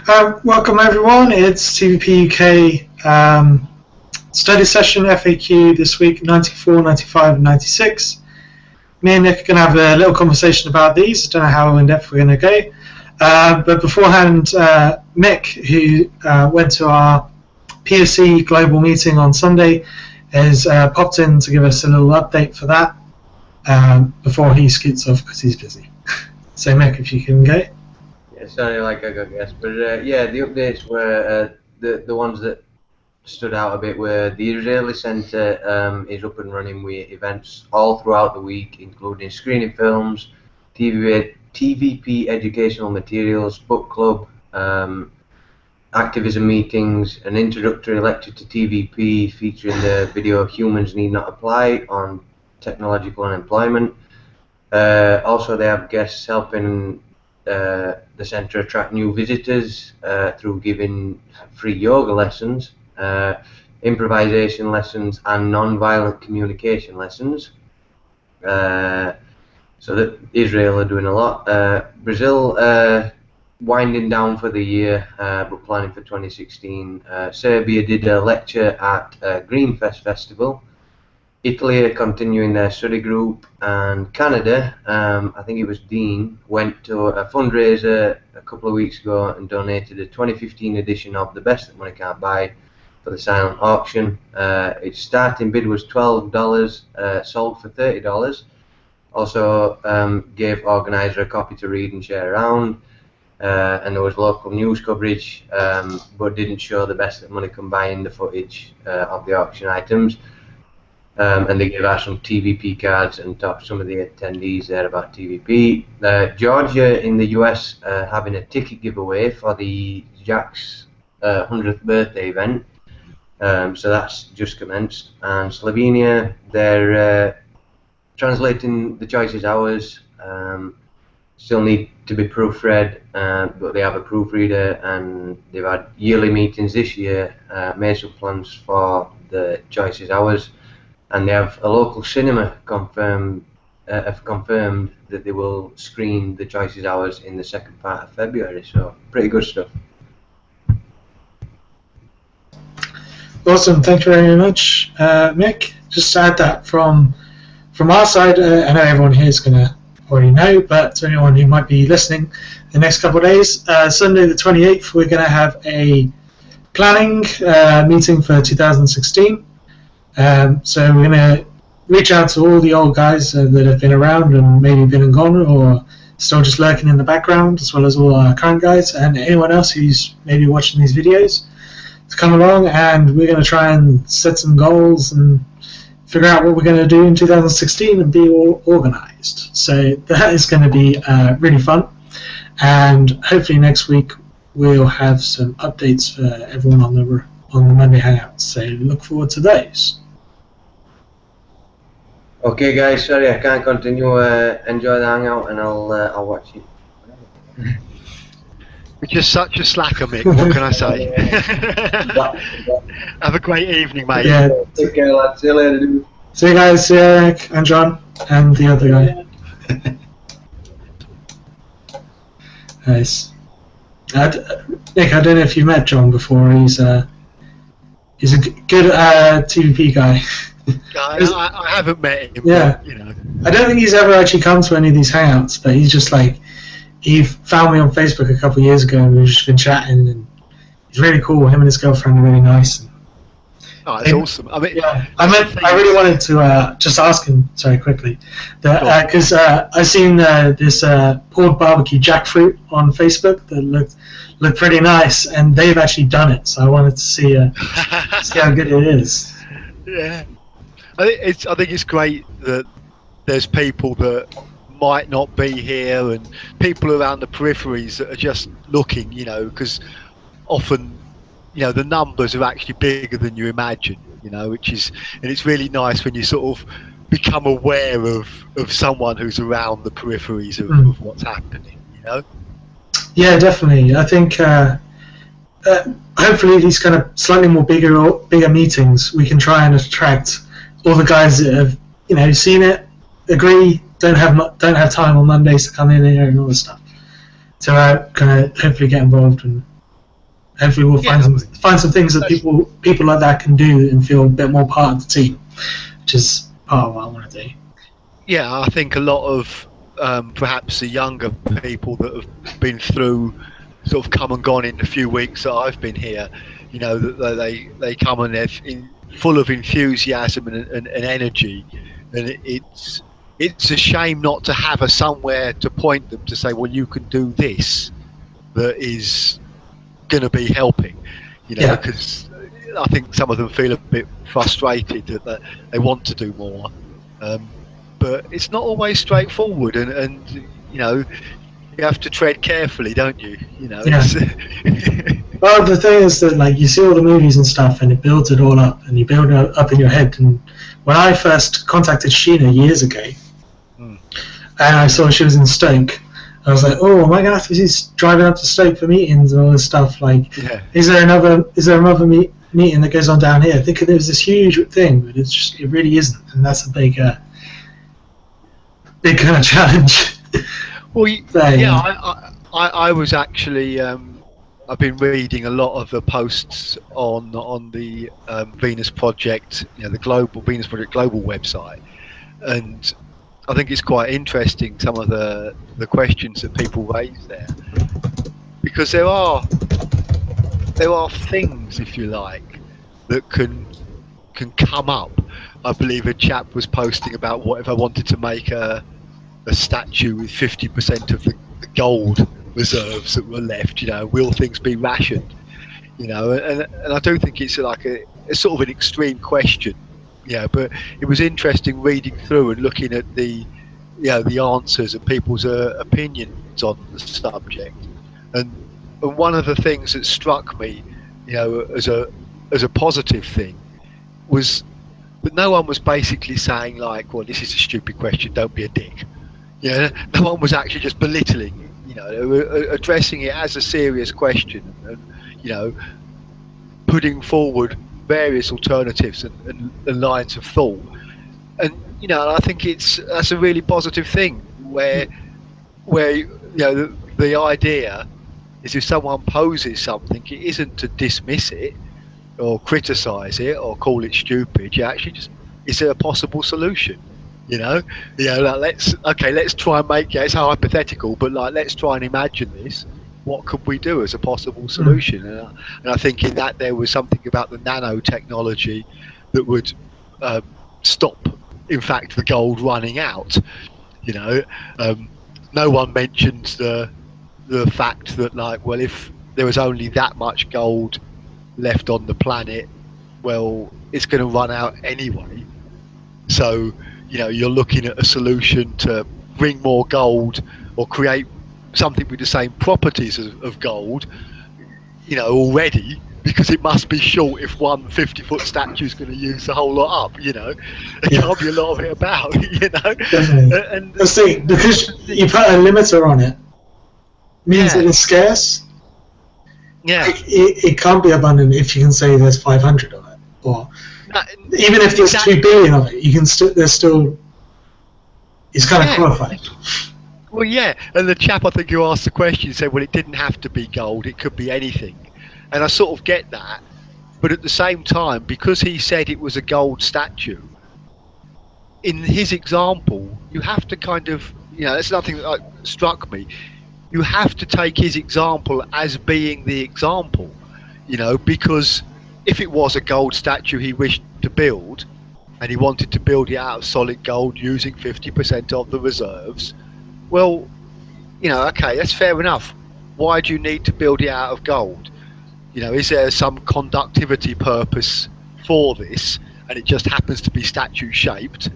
Welcome everyone, it's TVP UK study session FAQ this week, 94, 95 and 96. Me and Nick are going to have a little conversation about these. I don't know how in depth we're going to go. But beforehand, Mick, who went to our POC global meeting on Sunday, has popped in to give us a little update for that before he scoots off because he's busy. So Mick, if you can go. Yeah, sounding like I got guessed, but yeah, the updates were the ones that stood out a bit were the Israeli Centre is up and running with events all throughout the week, including screening films, TVP educational materials, book club, activism meetings, an introductory lecture to TVP featuring the video Humans Need Not Apply on technological unemployment. Also, they have guests helping the centre attract new visitors through giving free yoga lessons, improvisation lessons and non-violent communication lessons. So that Israel are doing a lot. Brazil winding down for the year, but planning for 2016. Serbia did a lecture at Greenfest Festival. Italy are continuing their study group, and Canada, I think it was Dean, went to a fundraiser a couple of weeks ago and donated a 2015 edition of The Best That Money Can't Buy for the silent auction. Its starting bid was $12, sold for $30. Also gave organizer a copy to read and share around, and there was local news coverage, but didn't show The Best That Money Can Buy in the footage of the auction items. And they gave out some TVP cards and talked to some of the attendees there about TVP. Georgia in the US having a ticket giveaway for the Jack's 100th birthday event. So that's just commenced. And Slovenia, they're translating the choices hours. Still need to be proofread, but they have a proofreader, and they've had yearly meetings this year, made some plans for the choices hours. And they have a local cinema have confirmed that they will screen the choices hours in the second part of February. So pretty good stuff. Awesome, thank you very much, Mick. Just to add that from our side, I know everyone here is going to already know, but to anyone who might be listening, the next couple of days, Sunday the 28th, we're going to have a planning meeting for 2016. So we're going to reach out to all the old guys that have been around and maybe been and gone, or still just lurking in the background, as well as all our current guys and anyone else who's maybe watching these videos, to come along, and we're going to try and set some goals and figure out what we're going to do in 2016 and be all organized. So that is going to be really fun, and hopefully next week we'll have some updates for everyone on the Monday Hangouts. So look forward to those. Okay, guys. Sorry, I can't continue. Enjoy the hangout, and I'll watch you. You're just such a slacker, Mick. What can I say? Have a great evening, mate. Yeah. Take care, lads. See you later, dude. See you guys. See you, Eric and John and the other guy. Nice. Nick, I don't know if you've met John before. He's a good TVP guy. I haven't met him. Yeah. But, you know. I don't think he's ever actually come to any of these hangouts, but he's just like, he found me on Facebook a couple of years ago, and we've just been chatting, and he's really cool. Him and his girlfriend are really nice. And oh, that's awesome. I mean, yeah, I really wanted to just ask him, sorry, quickly, because I've seen this pulled barbecue jackfruit on Facebook that looked pretty nice, and they've actually done it, so I wanted to see how good it is. Yeah, I think it's great that there's people that might not be here and people around the peripheries that are just looking, you know, because often, you know, the numbers are actually bigger than you imagine, you know, and it's really nice when you sort of become aware of someone who's around the peripheries of what's happening, you know. Yeah, definitely. I think hopefully these kind of slightly more bigger meetings, we can try and attract all the guys that have, you know, seen it, agree, don't have time on Mondays to come in here and all this stuff. So kind of hopefully get involved and Hopefully, we'll find some things that people like that can do and feel a bit more part of the team, which is part of what I want to do. Yeah, I think a lot of perhaps the younger people that have been through, sort of come and gone in the few weeks that I've been here, you know, that they come and they're full of enthusiasm and energy, and it's a shame not to have a somewhere to point them to say, well, you can do this that is going to be helping, you know, because I think some of them feel a bit frustrated that they want to do more, but it's not always straightforward, and you know, you have to tread carefully, don't you? You know. Yeah. Well, the thing is that, like, you see all the movies and stuff, and it builds it all up, and you build it up in your head. And when I first contacted Sheena years ago, and I saw she was in Stoke, I was like, oh, am I gonna have to be driving up to Stoke for meetings and all this stuff? Like, is there another meeting that goes on down here? I think there's this huge thing, but it really isn't, and that's a big kind of challenge. Well, yeah, I was actually I've been reading a lot of the posts on the Venus Project, you know, the Venus Project Global website, and I think it's quite interesting some of the questions that people raise there, because there are things, if you like, that can come up. I believe a chap was posting about what if I wanted to make a statue with 50% of the gold reserves that were left, you know, will things be rationed? You know, and I do think it's like a sort of an extreme question, yeah, but it was interesting reading through and looking at the answers and people's opinions on the subject, and one of the things that struck me, you know, as a positive thing was that no one was basically saying like, well, this is a stupid question, don't be a dick. Yeah, no one was actually just belittling it. You know, they were addressing it as a serious question, and you know, putting forward various alternatives and lines of thought. And you know, I think that's a really positive thing. Where you know, the idea is, if someone poses something, it isn't to dismiss it or criticise it or call it stupid. You actually just, is there a possible solution? You know, like let's try and make it's hypothetical, but like let's try and imagine this. What could we do as a possible solution? And I think in that there was something about the nanotechnology that would stop, in fact, the gold running out. You know, no one mentioned the fact that, like, well, if there was only that much gold left on the planet, well, it's going to run out anyway. So, you know, you're looking at a solution to bring more gold or create something with the same properties of gold, you know, already, because it must be short if one 50-foot statue is going to use the whole lot up, you know. There can't be a lot of it about, you know. Definitely. And see, because you put a limiter on it, means that it's scarce. Yeah. It can't be abundant if you can say there's 500 of it, or even if there's 2 billion of it, you can still it's kind of qualified. Well, yeah, and the chap, I think, who asked the question said, well, it didn't have to be gold, it could be anything. And I sort of get that, but at the same time, because he said it was a gold statue, in his example, you have to kind of, you know, that's nothing that struck me. You have to take his example as being the example, you know, because if it was a gold statue he wished to build, and he wanted to build it out of solid gold using 50% of the reserves, well, you know, okay, that's fair enough. Why do you need to build it out of gold? You know, is there some conductivity purpose for this, and it just happens to be statue shaped?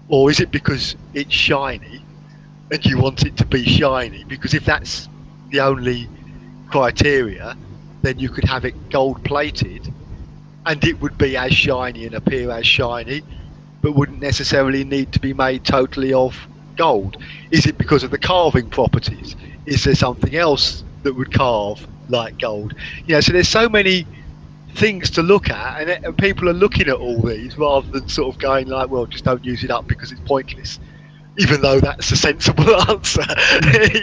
Or is it because it's shiny and you want it to be shiny? Because if that's the only criteria, then you could have it gold plated and it would be as shiny and appear as shiny, but wouldn't necessarily need to be made totally of gold. Is it because of the carving properties? Is there something else that would carve like gold? You know, so there's so many things to look at, and people are looking at all these rather than sort of going like, well, just don't use it up because it's pointless. Even though that's a sensible answer.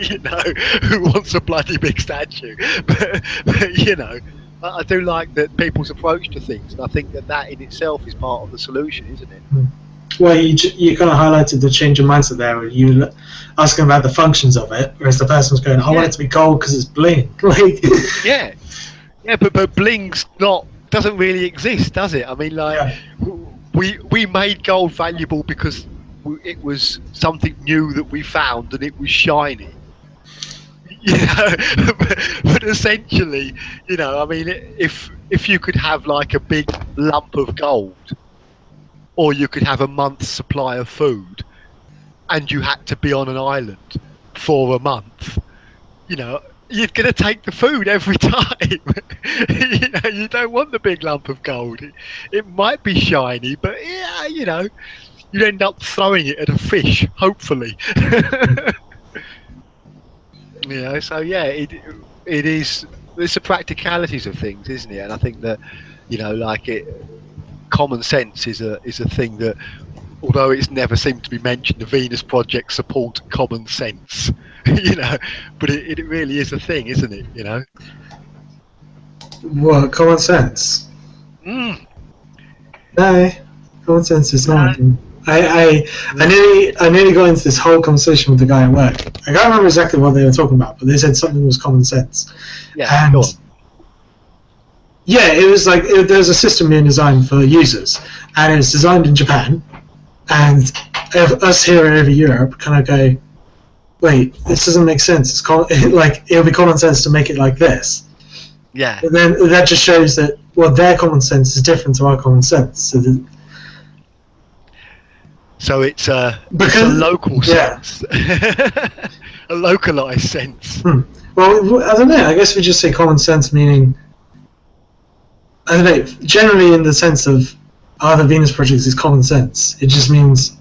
You know, who wants a bloody big statue? But you know, I do like that people's approach to things, and I think that in itself is part of the solution, isn't it? Well, you kind of highlighted the change of mindset there, where you asking about the functions of it, whereas the person was going, "I want it to be gold because it's bling." Like, yeah, but bling's doesn't really exist, does it? I mean, like we made gold valuable because it was something new that we found and it was shiny. But essentially, I mean, if you could have like a big lump of gold, or you could have a month's supply of food, and you had to be on an island for a month, you're going to take the food every time. You don't want the big lump of gold. It might be shiny, but you'd end up throwing it at a fish, hopefully. So yeah, it is. It's the practicalities of things, isn't it? And I think that, common sense is a thing that, although it's never seemed to be mentioned, the Venus Project support common sense. But it really is a thing, isn't it? What, common sense? No, common sense is not. I nearly got into this whole conversation with the guy at work. I can't remember exactly what they were talking about, but they said something was common sense. Yeah, go on. Yeah, it was like there's a system being designed for users, and it was designed in Japan, and us here over Europe kind of go, wait, this doesn't make sense. It's it'll be common sense to make it like this. Yeah. And then that just shows that their common sense is different to our common sense. So it's a local sense, a localized sense. Well, I don't know. I guess we just say common sense, meaning, I don't know, generally in the sense of, the Venus Project is common sense. It just means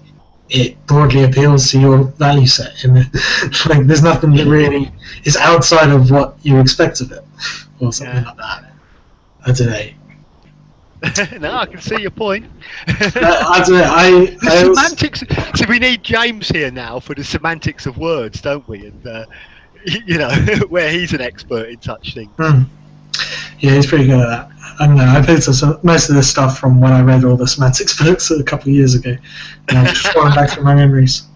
it broadly appeals to your value set. And there's nothing that really is outside of what you expect of it, or something like that. I don't know. No, I can see your point. I don't know. Semantics. So we need James here now for the semantics of words, don't we? And where he's an expert in such things. Yeah, he's pretty good at that. I don't know. I picked up most of this stuff from when I read all the semantics books a couple of years ago. And I'm just going back through my memories.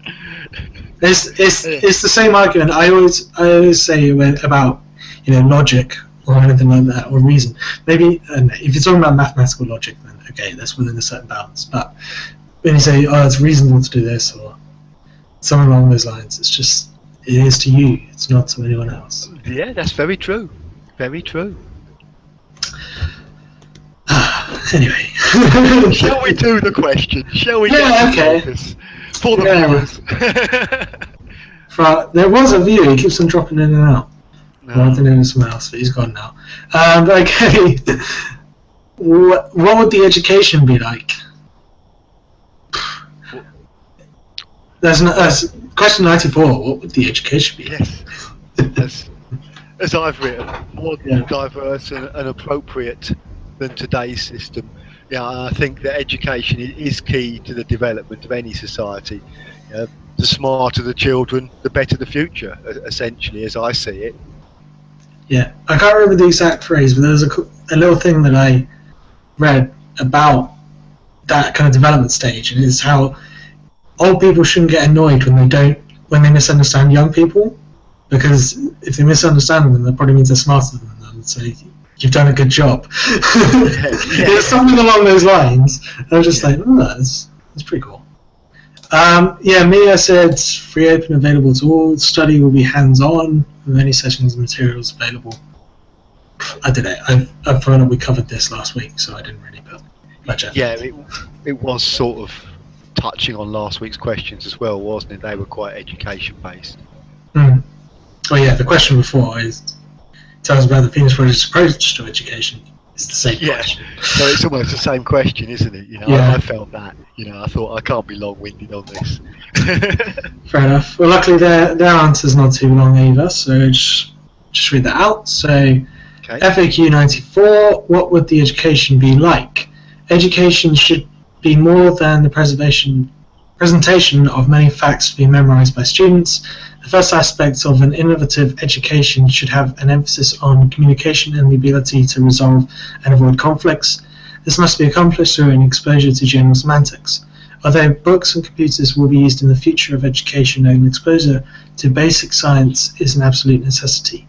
It's the same argument I always say about logic or anything like that, or reason. Maybe if you're talking about mathematical logic, then okay, that's within a certain balance. But when you say, it's reasonable to do this, or something along those lines, it is to you, it's not to anyone else. Yeah, that's very true. Very true. Anyway. Shall we do the question? Shall we okay. For the viewers. There was a viewer, he keeps on dropping in and out. I don't know someone else, but he's gone now. Okay. What would the education be like? That's question 94. What would the education be like? Yes. As I've written, more diverse and appropriate than today's system. Yeah, I think that education is key to the development of any society. The smarter the children, the better the future, essentially, as I see it. Yeah, I can't remember the exact phrase, but there was a little thing that I read about that kind of development stage, and it's how old people shouldn't get annoyed when they misunderstand young people, because if they misunderstand them, that probably means they're smarter than them. So you've done a good job. It's something along those lines. I was just like, that's pretty cool. Me, I said free, open, available to all. Study will be hands-on, with any sessions and materials available. I don't know. I've found out we covered this last week, so I didn't really put much effort. Yeah, it was sort of touching on last week's questions as well, wasn't it? They were quite education-based. Oh yeah, the question before tells about the Venus Project's approach to education. It's the same question. So it's almost the same question, isn't it? I felt that. I thought I can't be long-winded on this. Fair enough. Well, luckily their answer's not too long either, so just read that out. So, FAQ 94. What would the education be like? Education should be more than the presentation of many facts to be memorized by students. A The first aspect of an innovative education should have an emphasis on communication and the ability to resolve and avoid conflicts. This must be accomplished through an exposure to general semantics. Although books and computers will be used in the future of education, an exposure to basic science is an absolute necessity.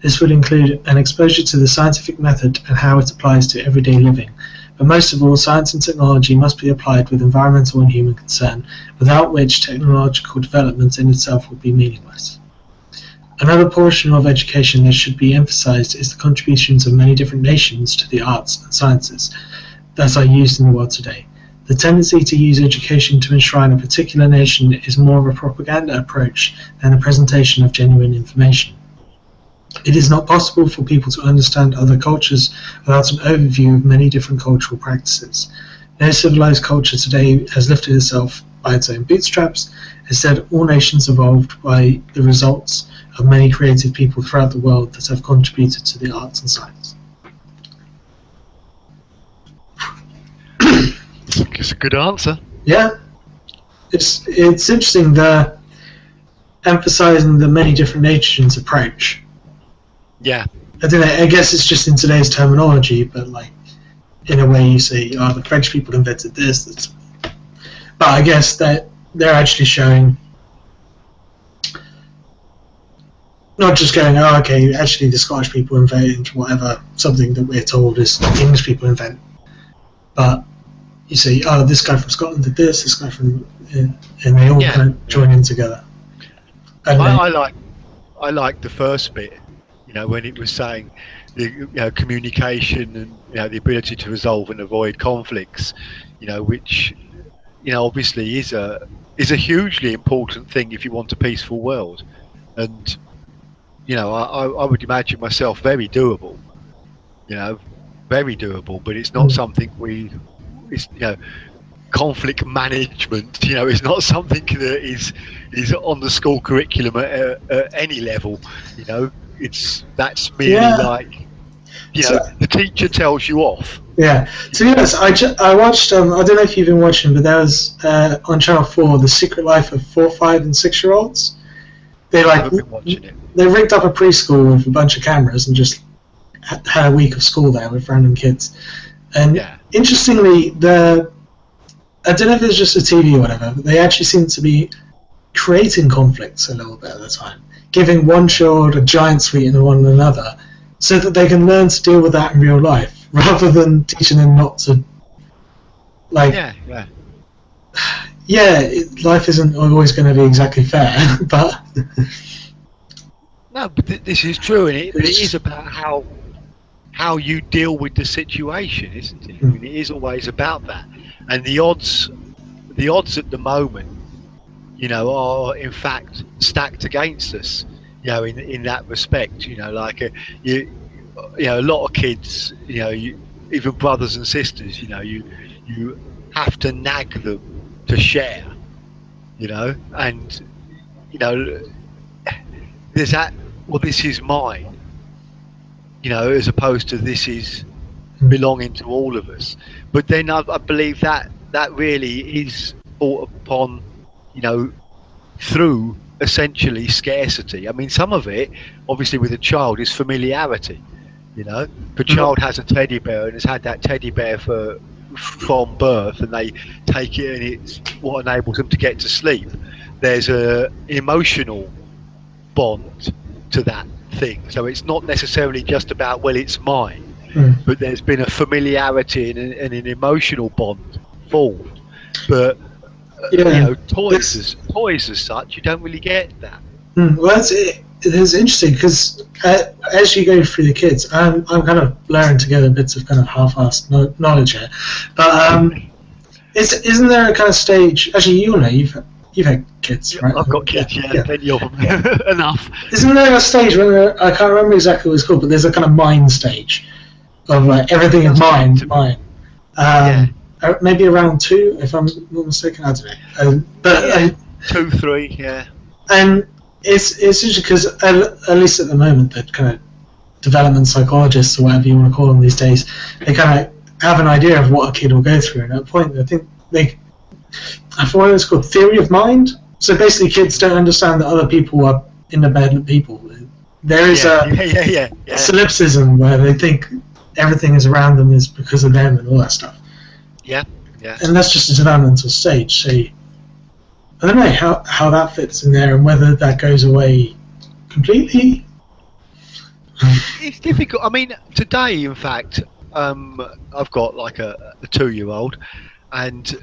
This would include an exposure to the scientific method and how it applies to everyday living. But most of all, science and technology must be applied with environmental and human concern, without which technological development in itself would be meaningless. Another portion of education that should be emphasized is the contributions of many different nations to the arts and sciences that are used in the world today. The tendency to use education to enshrine a particular nation is more of a propaganda approach than a presentation of genuine information. It is not possible for people to understand other cultures without an overview of many different cultural practices. No civilized culture today has lifted itself by its own bootstraps. Instead, all nations evolved by the results of many creative people throughout the world that have contributed to the arts and science. It's a good answer. Yeah, it's interesting, the emphasizing the many different nations approach. Yeah. I don't know, I guess it's just in today's terminology, but like in a way you say, oh, the French people invented this. But I guess that they're actually showing, not just going, oh, okay, actually the Scottish people invented whatever, something that we're told is the English people invent. But you say, oh, this guy from Scotland did this guy from, and they all kind of join in together. I like the first bit, when it was saying the communication and the ability to resolve and avoid conflicts, which obviously is a hugely important thing if you want a peaceful world, and I would imagine myself very doable, but it's not something it's conflict management, is not something that is on the school curriculum at any level, that's merely like, the teacher tells you off. Yeah, to be honest, I watched, I don't know if you've been watching, but there was on Channel 4, The Secret Life of 4, 5 and 6 year olds. They haven't been watching it. They rigged up a preschool with a bunch of cameras and just had a week of school there with random kids. And interestingly, I don't know if it's just a TV or whatever, but they actually seem to be creating conflicts a little bit at the time, giving one child a giant sweet and one another, so that they can learn to deal with that in real life, rather than teaching them not to, like... life isn't always going to be exactly fair, but... No, but this is true, and it is about how you deal with the situation, isn't it? I mean, it is always about that. And the odds at the moment, are in fact stacked against us, in that respect. Like a lot of kids, even brothers and sisters, you have to nag them to share, and there's that. Well, this is mine, as opposed to this is belonging to all of us. But then I believe that really is brought upon, through essentially scarcity. I mean, some of it, obviously, with a child is familiarity. If a child has a teddy bear and has had that teddy bear from birth, and they take it, and it's what enables them to get to sleep, there's an emotional bond to that thing. So it's not necessarily just about, well, it's mine, but there's been a familiarity and an emotional bond formed. But toys as such, you don't really get that. Well, it's interesting, because as you go through the kids, I'm kind of layering together bits of kind of half-assed knowledge here, but isn't there a kind of stage? Actually, you've had kids, right? I've got kids, plenty of them. Enough. Isn't there a stage where, I can't remember exactly what it's called, but there's a kind of mind stage of like everything is mine. Maybe around 2, if I'm not mistaken. I don't know. 2, 3, yeah. And it's interesting because at least at the moment, the kind of development psychologists or whatever you want to call them these days, they kind of have an idea of what a kid will go through. And at that point, I think I forgot what it's called, theory of mind, So basically, kids don't understand that other people are independent people. There is a solipsism where they think everything is around them is because of them and all that stuff. Yeah. And that's just a developmental stage. So I don't know how that fits in there and whether that goes away completely. It's difficult. I mean, today, in fact, I've got like a 2-year-old, and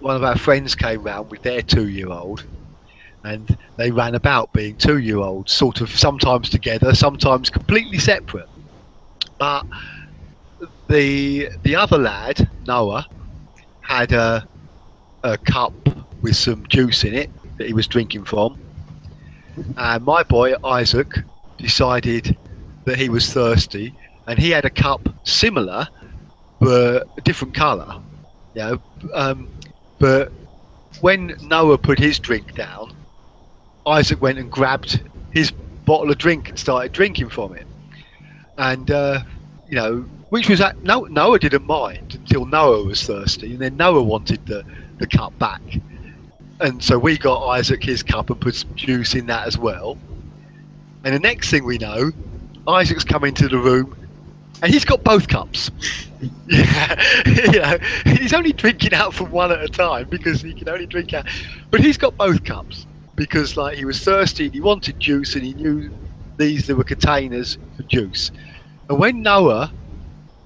one of our friends came round with their 2-year-old, and they ran about being 2-year-olds, sort of sometimes together, sometimes completely separate. But the other lad, Noah, had a cup with some juice in it that he was drinking from, and my boy Isaac decided that he was thirsty, and he had a cup similar but a different colour. But when Noah put his drink down, Isaac went and grabbed his bottle of drink and started drinking from it. And which was Noah didn't mind until Noah was thirsty, and then Noah wanted the cup back. And so we got Isaac his cup and put some juice in that as well. And the next thing we know, Isaac's come into the room and he's got both cups. He's only drinking out from one at a time because he can only drink out. But he's got both cups because he was thirsty and he wanted juice, and he knew there were containers for juice. And when Noah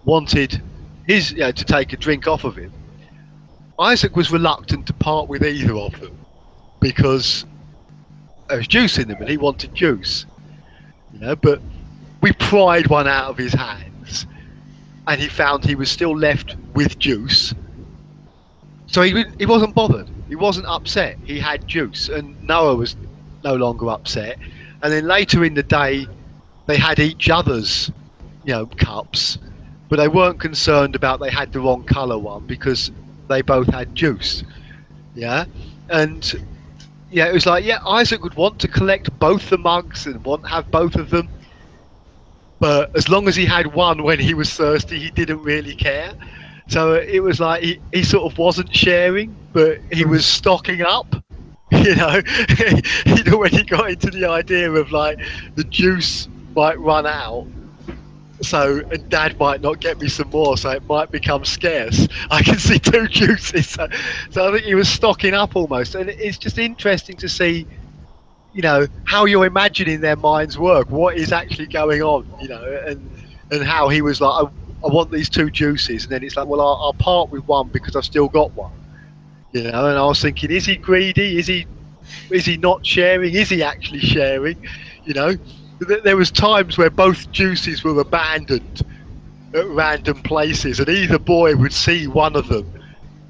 wanted his to take a drink off of him, Isaac was reluctant to part with either of them because there was juice in them and he wanted juice. But we pried one out of his hands and he found he was still left with juice. So he wasn't bothered. He wasn't upset. He had juice, and Noah was no longer upset. And then later in the day, they had each other's cups, but they weren't concerned about they had the wrong colour one because they both had juice. And it was Isaac would want to collect both the mugs and have both of them, but as long as he had one when he was thirsty, he didn't really care. So it was he sort of wasn't sharing, but he was stocking up. When he got into the idea of the juice might run out, and Dad might not get me some more, so it might become scarce. I can see 2 juices, so I think he was stocking up almost. And it's just interesting to see, how you're imagining their minds work, what is actually going on, and how he was I want these 2 juices, and then it's well, I'll part with one because I've still got one, and I was thinking, is he greedy? Is he not sharing? Is he actually sharing? There was times where both juices were abandoned at random places, and either boy would see one of them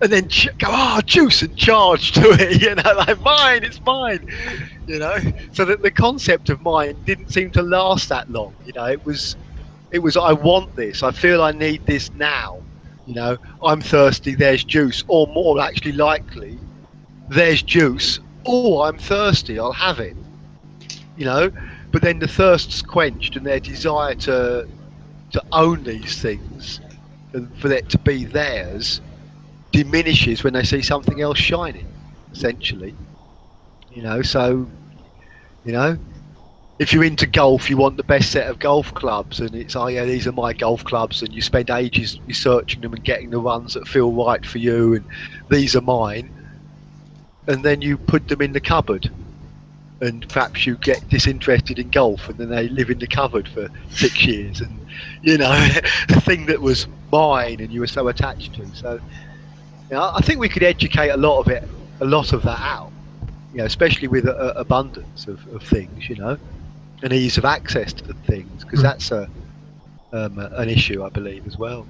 and then go, juice, and charge to it, mine, it's mine, so that the concept of mine didn't seem to last that long. It was I want this, I feel I need this now, I'm thirsty, there's juice, or more actually likely, there's juice, I'm thirsty, I'll have it, but then the thirst's quenched and their desire to own these things and for it to be theirs diminishes when they see something else shining, essentially. So if you're into golf, you want the best set of golf clubs, and it's these are my golf clubs, and you spend ages researching them and getting the ones that feel right for you, and these are mine, and then you put them in the cupboard, and perhaps you get disinterested in golf, and then they live in the cupboard for 6 years, and the thing that was mine and you were so attached to. So I think we could educate a lot of that out, especially with abundance of things, and ease of access to things, because that's an issue, I believe, as well.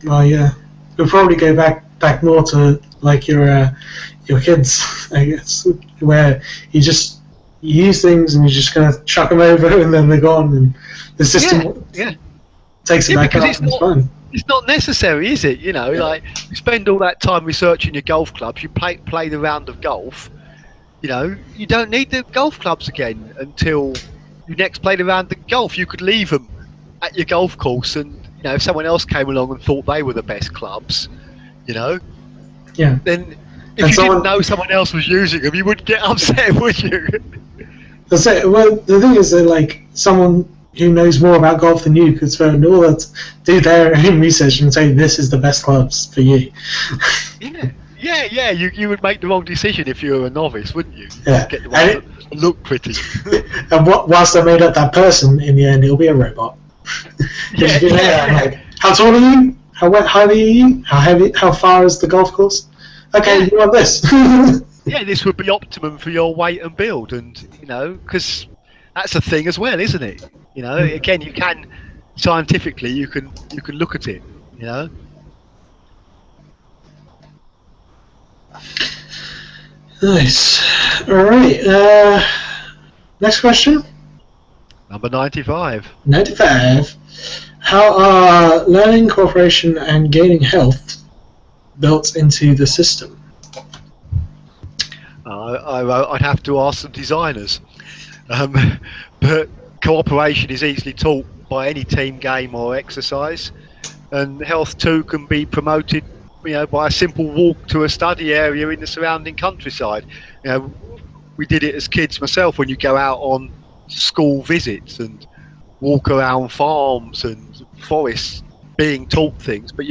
Well, yeah, we'll probably go back more to your kids, I guess, where you use things and you just kind of chuck them over and then they're gone, and the system takes it back up, and it's fun. It's not necessary, is it? You spend all that time researching your golf clubs, you play the round of golf, you don't need the golf clubs again until you next play the round of golf. You could leave them at your golf course, and if someone else came along and thought they were the best clubs, then If you didn't know someone else was using them, you wouldn't get upset, would you? That's it. Well, the thing is that like someone who knows more about golf than you could spend all that, do their own research and say this is the best clubs for you. Yeah. You would make the wrong decision if you were a novice, wouldn't you? Yeah. Get the one that look pretty. And whilst I made up that person, in the end it'll be a robot. Like, how tall are you? How high are you? How heavy? How far is the golf course? Okay, you want this. Yeah, this would be optimum for your weight and build, and because that's a thing as well, isn't it? Again, you can scientifically you can look at it. Nice. All right. Next question. Number 95. 95. How are learning, cooperation, and gaining health built into the system? I'd have to ask some designers, but cooperation is easily taught by any team game or exercise, and health too can be promoted, by a simple walk to a study area in the surrounding countryside. We did it as kids myself when you go out on school visits and walk around farms and forests, being taught things, but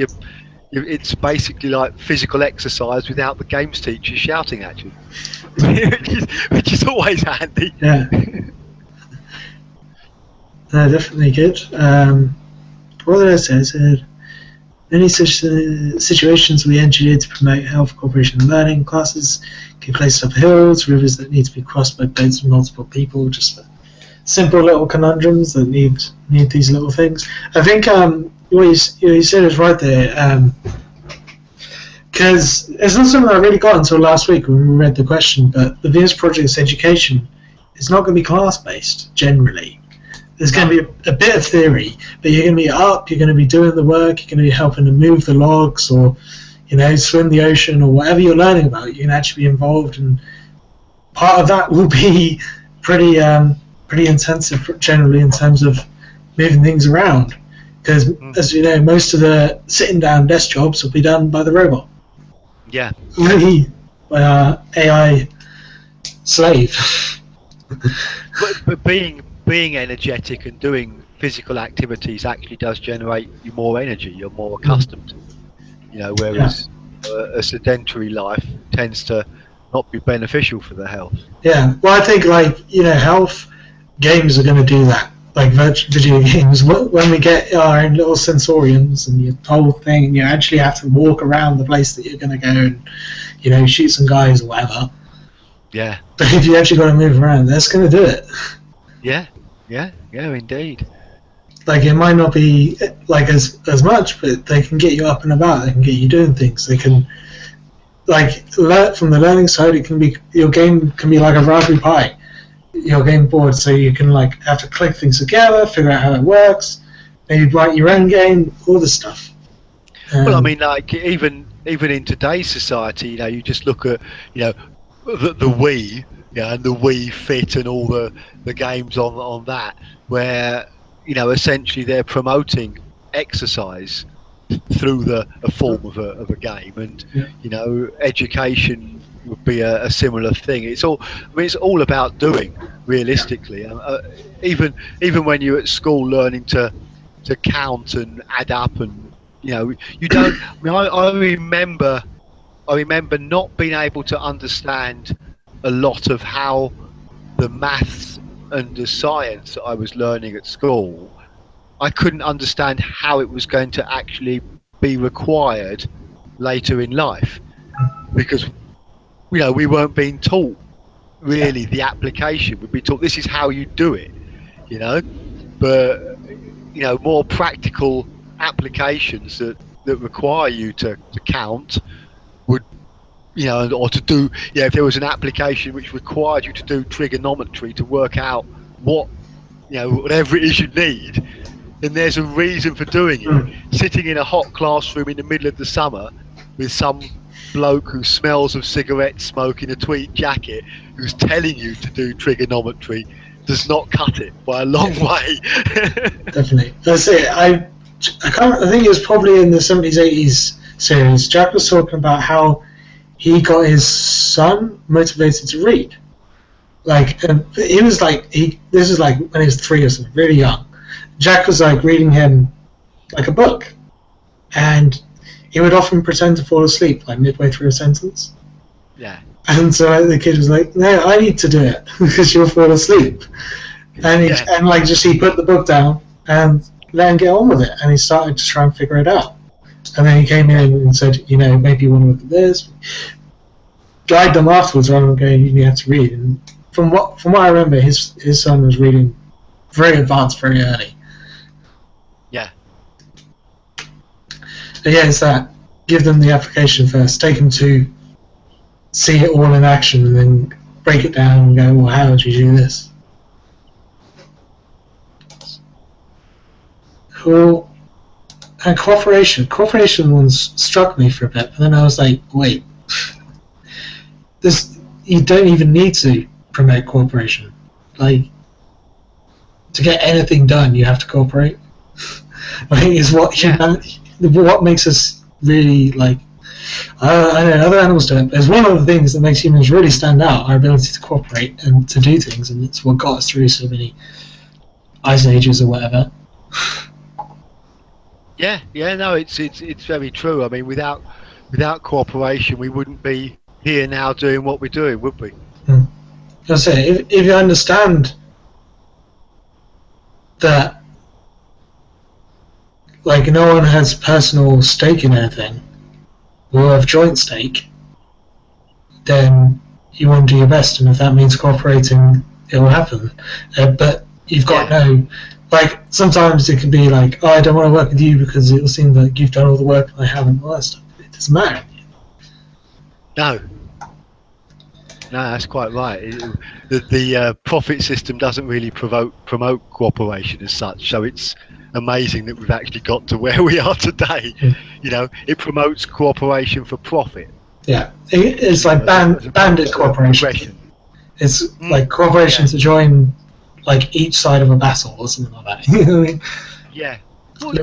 it's basically like physical exercise without the games teacher shouting at you, which is always handy. Yeah. Definitely good. What did I say? I said, many such situations we engineered to promote health, cooperation, and learning. Classes can be placed up hills, rivers that need to be crossed by boats with multiple people, just for simple little conundrums that need these little things. I think what you said is right there, because it's not something I really got until last week when we read the question, but the Venus Project's education is not going to be class-based, generally. There's going to be a bit of theory, but you're going to be up, you're going to be doing the work, you're going to be helping to move the logs or, swim the ocean or whatever you're learning about. You can actually be involved, and part of that will be pretty intensive generally in terms of moving things around. Because, as you know, most of the sitting down desk jobs will be done by the robot. Yeah. By our AI slave. But being energetic and doing physical activities actually does generate you more energy. You're more accustomed to it. Whereas a sedentary life tends to not be beneficial for the health. Yeah. Well, I think health games are going to do that. Like video games, when we get our own little sensoriums and your whole thing, you actually have to walk around the place that you're going to go and, shoot some guys or whatever. Yeah. But if you actually got to move around, that's going to do it. Yeah, indeed. Like, it might not be like as much, but they can get you up and about. They can get you doing things. They can, from the learning side, it can be, your game can be like a Raspberry Pi. Your game board, so you can have to click things together, figure out how it works, maybe write your own game, all this stuff. Well, I mean, even in today's society, you just look at the Wii, and the Wii Fit and all the games on that, where essentially they're promoting exercise through a form of a game, and education would be a similar thing. It's all about doing, realistically. Even when you're at school learning to count and add up, and you don't. I mean, I remember not being able to understand a lot of how the maths and the science that I was learning at school. I couldn't understand how it was going to actually be required later in life, because we weren't being taught really the application. We'd be taught this is how you do it, but more practical applications that require you to count would, or to do, if there was an application which required you to do trigonometry to work out what, whatever it is you need, then there's a reason for doing it. Sitting in a hot classroom in the middle of the summer with some bloke who smells of cigarette smoke in a tweed jacket who's telling you to do trigonometry does not cut it by a long way. Definitely. That's it. I think it was probably in the 70s, 80s series. Jack was talking about how he got his son motivated to read. Like, he was like, this is like when he was 3 or something, really young. Jack was like reading him like a book, and he would often pretend to fall asleep like midway through a sentence. Yeah. And so the kid was like, "No, I need to do it because you'll fall asleep." And he put the book down and let him get on with it, and he started to try and figure it out. And then he came in and said, maybe you want to look at this. Guide them afterwards rather than going, you have to read. And from what I remember, his son was reading very advanced very early. Yeah. But yeah, it's that. Give them the application first. Take them to see it all in action, and then break it down and go, well, how would you do this? Cool. And cooperation. Cooperation ones struck me for a bit, but then I was like, wait. You don't even need to promote cooperation. Like, to get anything done, you have to cooperate. I think is what what makes us really, like, I know other animals do it, but it's one of the things that makes humans really stand out, our ability to cooperate and to do things, and it's what got us through so many ice ages or whatever. Yeah, no, it's very true. I mean, without cooperation, we wouldn't be here now doing what we're doing, would we? I say, if you understand that, like, no one has personal stake in anything, or have joint stake, then you want to do your best, and if that means cooperating, it will happen. But you've got like, sometimes it can be like, oh, I don't want to work with you because it will seem like you've done all the work and I haven't, all that stuff. It doesn't matter. No, that's quite right. The profit system doesn't really promote cooperation as such, so it's amazing that we've actually got to where we are today. It promotes cooperation for profit. Yeah, it's like bandit cooperation. It's like cooperation to join, like, each side of a battle or something like that. You know what I mean? Yeah. Well,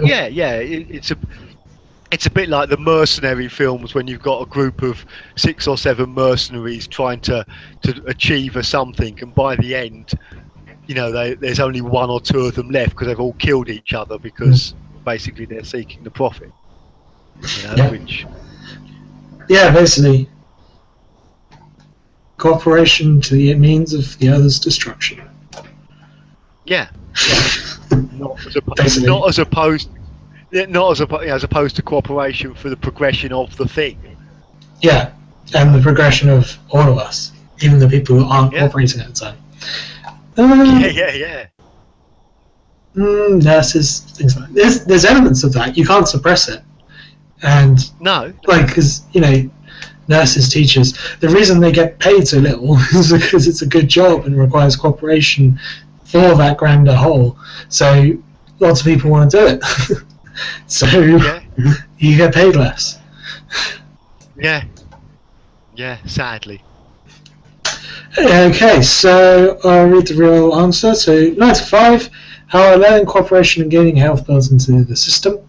It's a bit like the mercenary films when you've got a group of 6 or 7 mercenaries trying to achieve something, and by the end, there's only 1 or 2 of them left because they've all killed each other because basically they're seeking the profit. Basically, cooperation to the means of the other's destruction. Yeah. As opposed to cooperation for the progression of the thing. Yeah, and the progression of all of us, even the people who aren't cooperating at the time. Nurses, things like that. There's elements of that. You can't suppress it. And because nurses, teachers, the reason they get paid so little is because it's a good job and requires cooperation for that grander whole. So lots of people want to do it. So you get paid less. Yeah, sadly. Okay, so I'll read the real answer. So 95, how learning cooperation and gaining health builds into the system.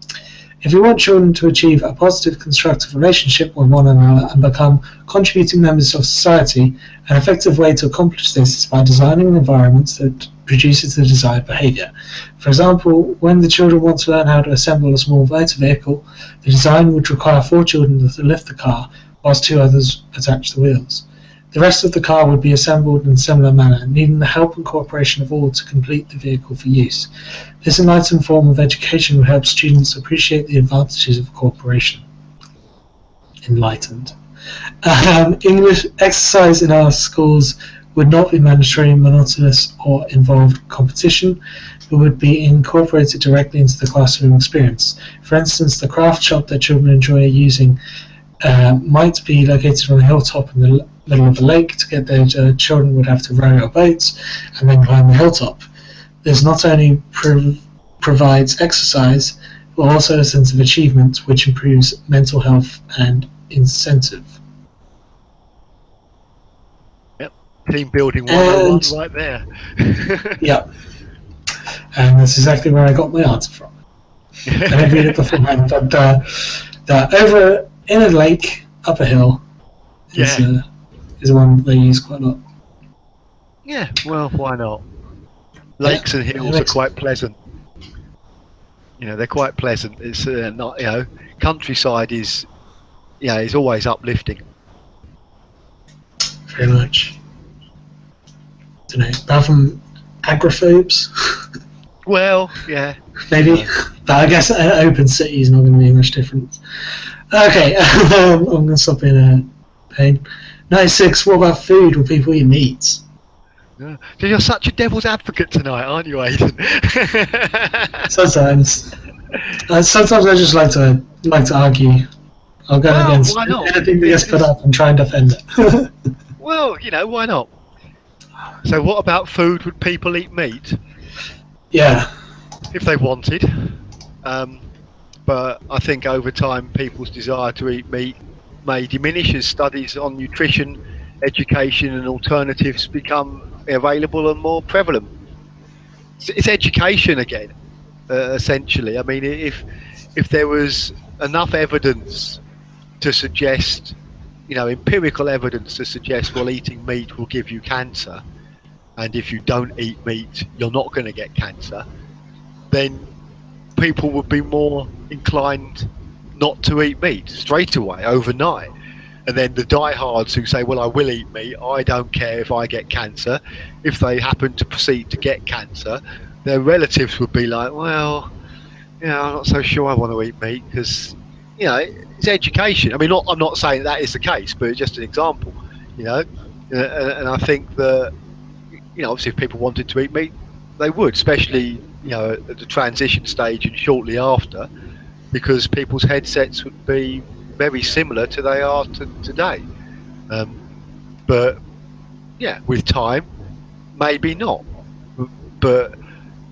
If you want children to achieve a positive, constructive relationship with one another and become contributing members of society, an effective way to accomplish this is by designing an environment that produces the desired behaviour. For example, when the children want to learn how to assemble a small motor vehicle, the design would require 4 children to lift the car, whilst 2 others attach the wheels. The rest of the car would be assembled in a similar manner, needing the help and cooperation of all to complete the vehicle for use. This enlightened form of education would help students appreciate the advantages of cooperation. Enlightened. English exercise in our schools would not be mandatory, monotonous, or involve competition, but would be incorporated directly into the classroom experience. For instance, the craft shop that children enjoy using might be located on a hilltop in the middle of a lake. To get there, children would have to row our boats and then climb the hilltop. This not only provides exercise, but also a sense of achievement, which improves mental health and incentive. Yep, team building 101 right there. Yep, and that's exactly where I got my answer from. I didn't read it beforehand, but over in a lake, up a hill, Yeah. is one they use quite a lot. Yeah, well, why not? Lakes and hills are quite pleasant. They're quite pleasant. It's not, countryside is, is always uplifting. Very much. Don't know, apart from agrophobes. Well, yeah. Maybe. But I guess an open city is not going to be much difference. Okay, I'm going to stop in a pain. 96, what about food? Will people eat meat? Yeah. You're such a devil's advocate tonight, aren't you, Aidan? Sometimes. Sometimes I just like to argue. I'll go against anything that gets put up and try and defend it. Well, why not? So what about food? Would people eat meat? Yeah. If they wanted. But I think over time people's desire to eat meat may diminish as studies on nutrition, education and alternatives become available and more prevalent. It's education again, essentially. I mean, if there was enough evidence to suggest, empirical evidence to suggest, well, eating meat will give you cancer, and if you don't eat meat, you're not going to get cancer, then people would be more inclined not to eat meat straight away, overnight. And then the diehards who say, well, I will eat meat, I don't care if I get cancer, if they happen to proceed to get cancer, their relatives would be like, well, I'm not so sure I want to eat meat because, it's education. I mean, I'm not saying that is the case, but it's just an example, and I think that, obviously if people wanted to eat meat, they would, especially, at the transition stage and shortly after, because people's headsets would be very similar to they are today. But yeah, with time, maybe not. But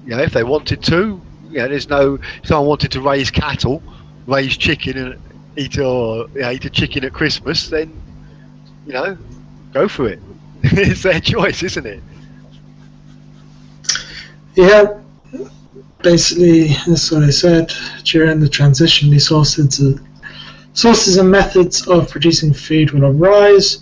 if they wanted to, there's no. If someone wanted to raise cattle, raise chicken, and eat a chicken at Christmas, then go for it. It's their choice, isn't it? Yeah. Basically, that's what I said. During the transition, these sources and methods of producing food will arise,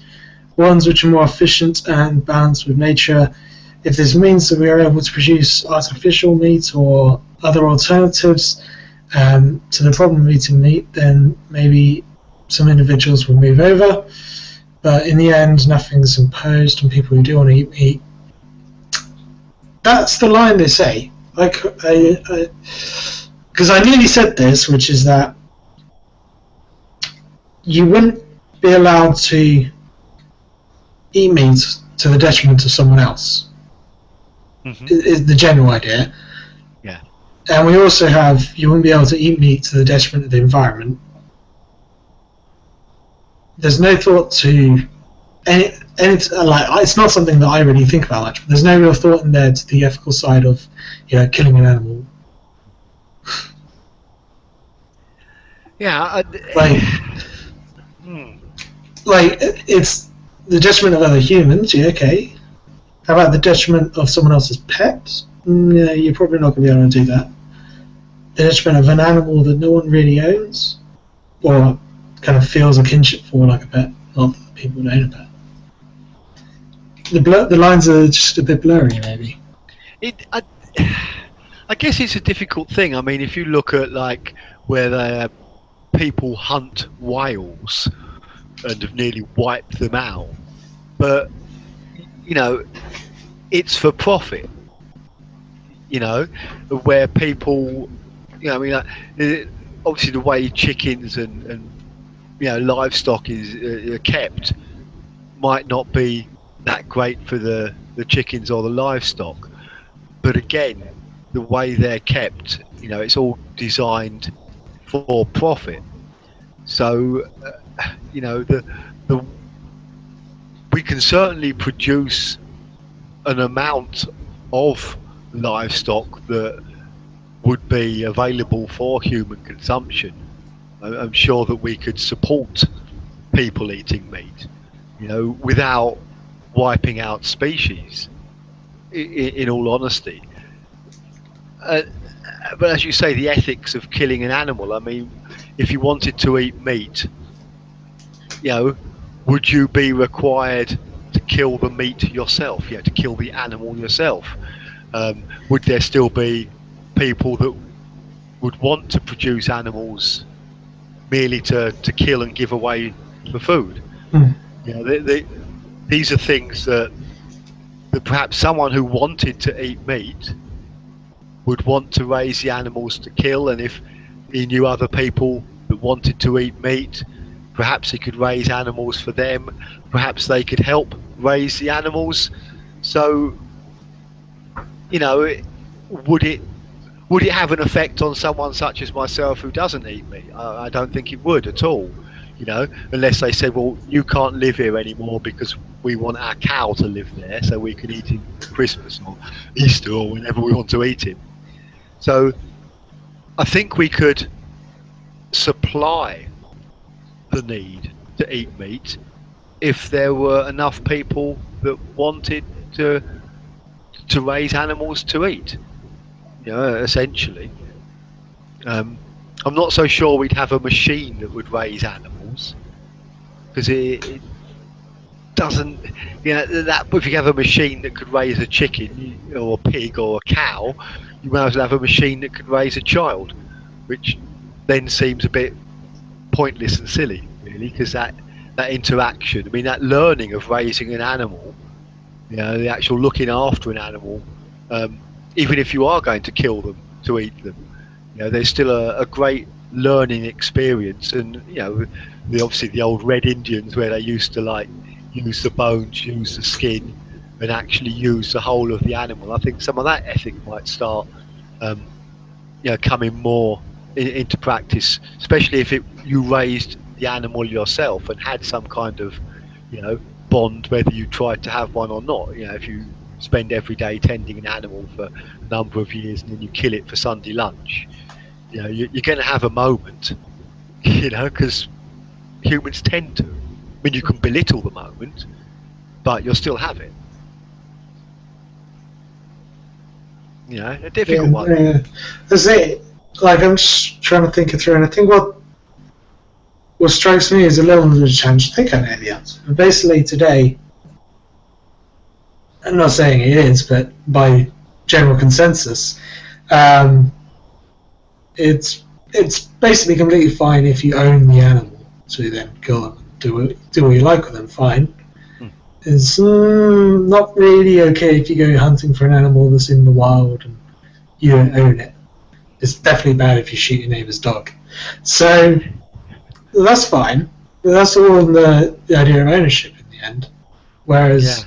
ones which are more efficient and balanced with nature. If this means that we are able to produce artificial meat or other alternatives to the problem of eating meat, then maybe some individuals will move over. But in the end, nothing's imposed on people who do want to eat meat. That's the line they say. Like, because I nearly said this, which is that you wouldn't be allowed to eat meat to the detriment of someone else. Mm-hmm. Is the general idea. Yeah. And we also have, you wouldn't be able to eat meat to the detriment of the environment. There's no thought to any like, it's not something that I really think about much, but there's no real thought in there to the ethical side of, killing an animal. Yeah. Like, it's the detriment of other humans, yeah, okay. How about the detriment of someone else's pet? Yeah, you're probably not going to be able to do that. The detriment of an animal that no one really owns, or kind of feels a kinship for, like a pet, not that people own a pet. The lines are just a bit blurry, maybe. I guess it's a difficult thing. I mean, if you look at like where people hunt whales and have nearly wiped them out, but it's for profit. Where people, I mean, obviously the way chickens and livestock are kept might not be that great for the chickens or the livestock, but again, the way they're kept, it's all designed for profit. So, we can certainly produce an amount of livestock that would be available for human consumption. I'm sure that we could support people eating meat, without wiping out species, in all honesty. But as you say, the ethics of killing an animal, I mean, if you wanted to eat meat, would you be required to kill the meat yourself? To kill the animal yourself? Would there still be people that would want to produce animals merely to kill and give away for food? Mm. These are things that perhaps someone who wanted to eat meat would want to raise the animals to kill, and if he knew other people that wanted to eat meat, perhaps he could raise animals for them, perhaps they could help raise the animals. So, would it have an effect on someone such as myself who doesn't eat meat? I don't think it would at all, unless they said, well, you can't live here anymore because we want our cow to live there so we can eat him Christmas or Easter or whenever we want to eat him. So I think we could supply the need to eat meat if there were enough people that wanted to raise animals to eat, essentially. I'm not so sure we'd have a machine that would raise animals, because it doesn't, that if you have a machine that could raise a chicken or a pig or a cow, you might as well have a machine that could raise a child, which then seems a bit pointless and silly, really, because that interaction, that learning of raising an animal, the actual looking after an animal, even if you are going to kill them to eat them, there's still a great learning experience. And obviously the old Red Indians, where they used to use the bones, use the skin, and actually use the whole of the animal. I think some of that ethic might start coming more into practice, especially if you raised the animal yourself and had some kind of bond, whether you tried to have one or not. If you spend every day tending an animal for a number of years and then you kill it for Sunday lunch, you're going to have a moment, because humans tend to. You can belittle the moment, but you'll still have it. A difficult one. That's it. I'm just trying to think it through, and I think what strikes me as a little bit of a challenge. I think I know the answer. But basically, today, I'm not saying it is, but by general consensus, it's basically completely fine if you own the animal to then kill them, do what you like with them. Fine. It's not really okay if you go hunting for an animal that's in the wild and you don't own it. It's definitely bad if you shoot your neighbour's dog. So that's fine. But that's all in the idea of ownership in the end. Whereas,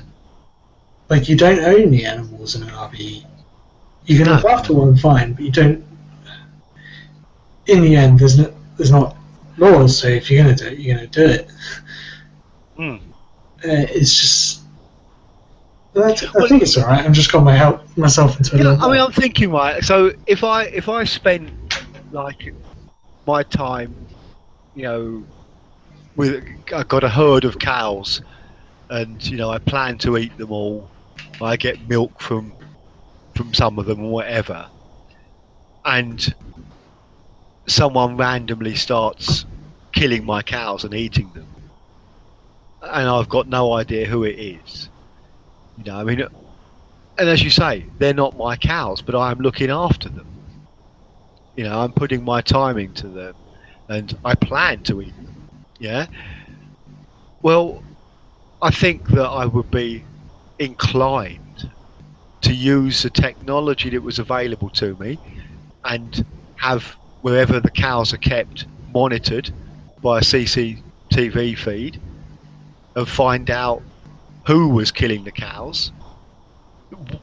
you don't own the animals in an RV. You can look after one, fine, but you don't. In the end, there's not laws. So if you're going to do it, you're going to do it. It's just. I think it's all right. I'm just got myself into a little. I'm thinking, right. So if I spent my time, I got a herd of cows, and I plan to eat them all. I get milk from some of them or whatever, and someone randomly starts killing my cows and eating them, and I've got no idea who it is. And as you say, they're not my cows, but I'm looking after them. I'm putting my time into them, and I plan to eat them. Yeah. Well, I think that I would be inclined to use the technology that was available to me and have wherever the cows are kept monitored by a CCTV feed and find out who was killing the cows,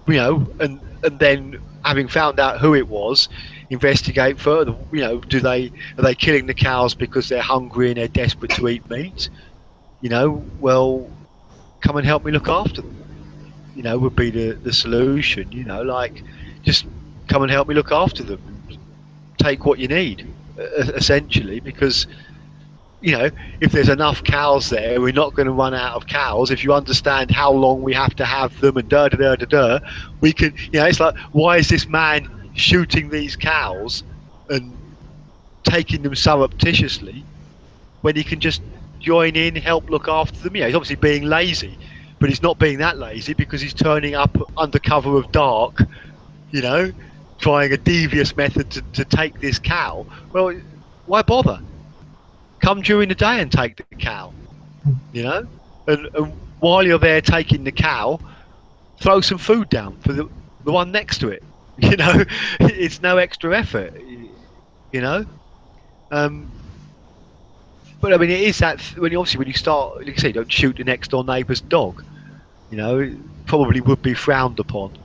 and then having found out who it was, investigate further. Are they killing the cows because they're hungry and they're desperate to eat meat? Well, come and help me look after them. Would be the solution. Just come and help me look after them. Take what you need, essentially, because if there's enough cows there, we're not going to run out of cows. If you understand how long we have to have them and we can, it's like, why is this man shooting these cows and taking them surreptitiously when he can just join in, help look after them. Yeah, he's obviously being lazy, but he's not being that lazy because he's turning up under cover of dark, you know, trying a devious method to take this cow. Well, why bother? Come during the day and take the cow, you know, and while you're there taking the cow, throw some food down for the one next to it. You know, it's no extra effort. You know, but I mean, it is that when you start, like you say, don't shoot the next door neighbour's dog. You know, it probably would be frowned upon.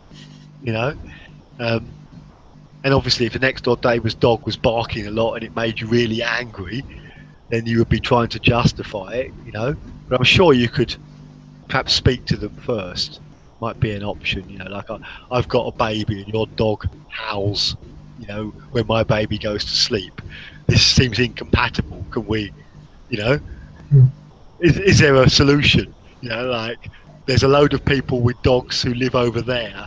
You know, and obviously, if the next door neighbour's dog was barking a lot and it made you really angry, then you would be trying to justify it. You know, but I'm sure you could perhaps speak to them first. Might be an option. You know, like I've got a baby and your dog howls. You know, when my baby goes to sleep, this seems incompatible. Can we? You know, is there a solution? You know, like there's a load of people with dogs who live over there.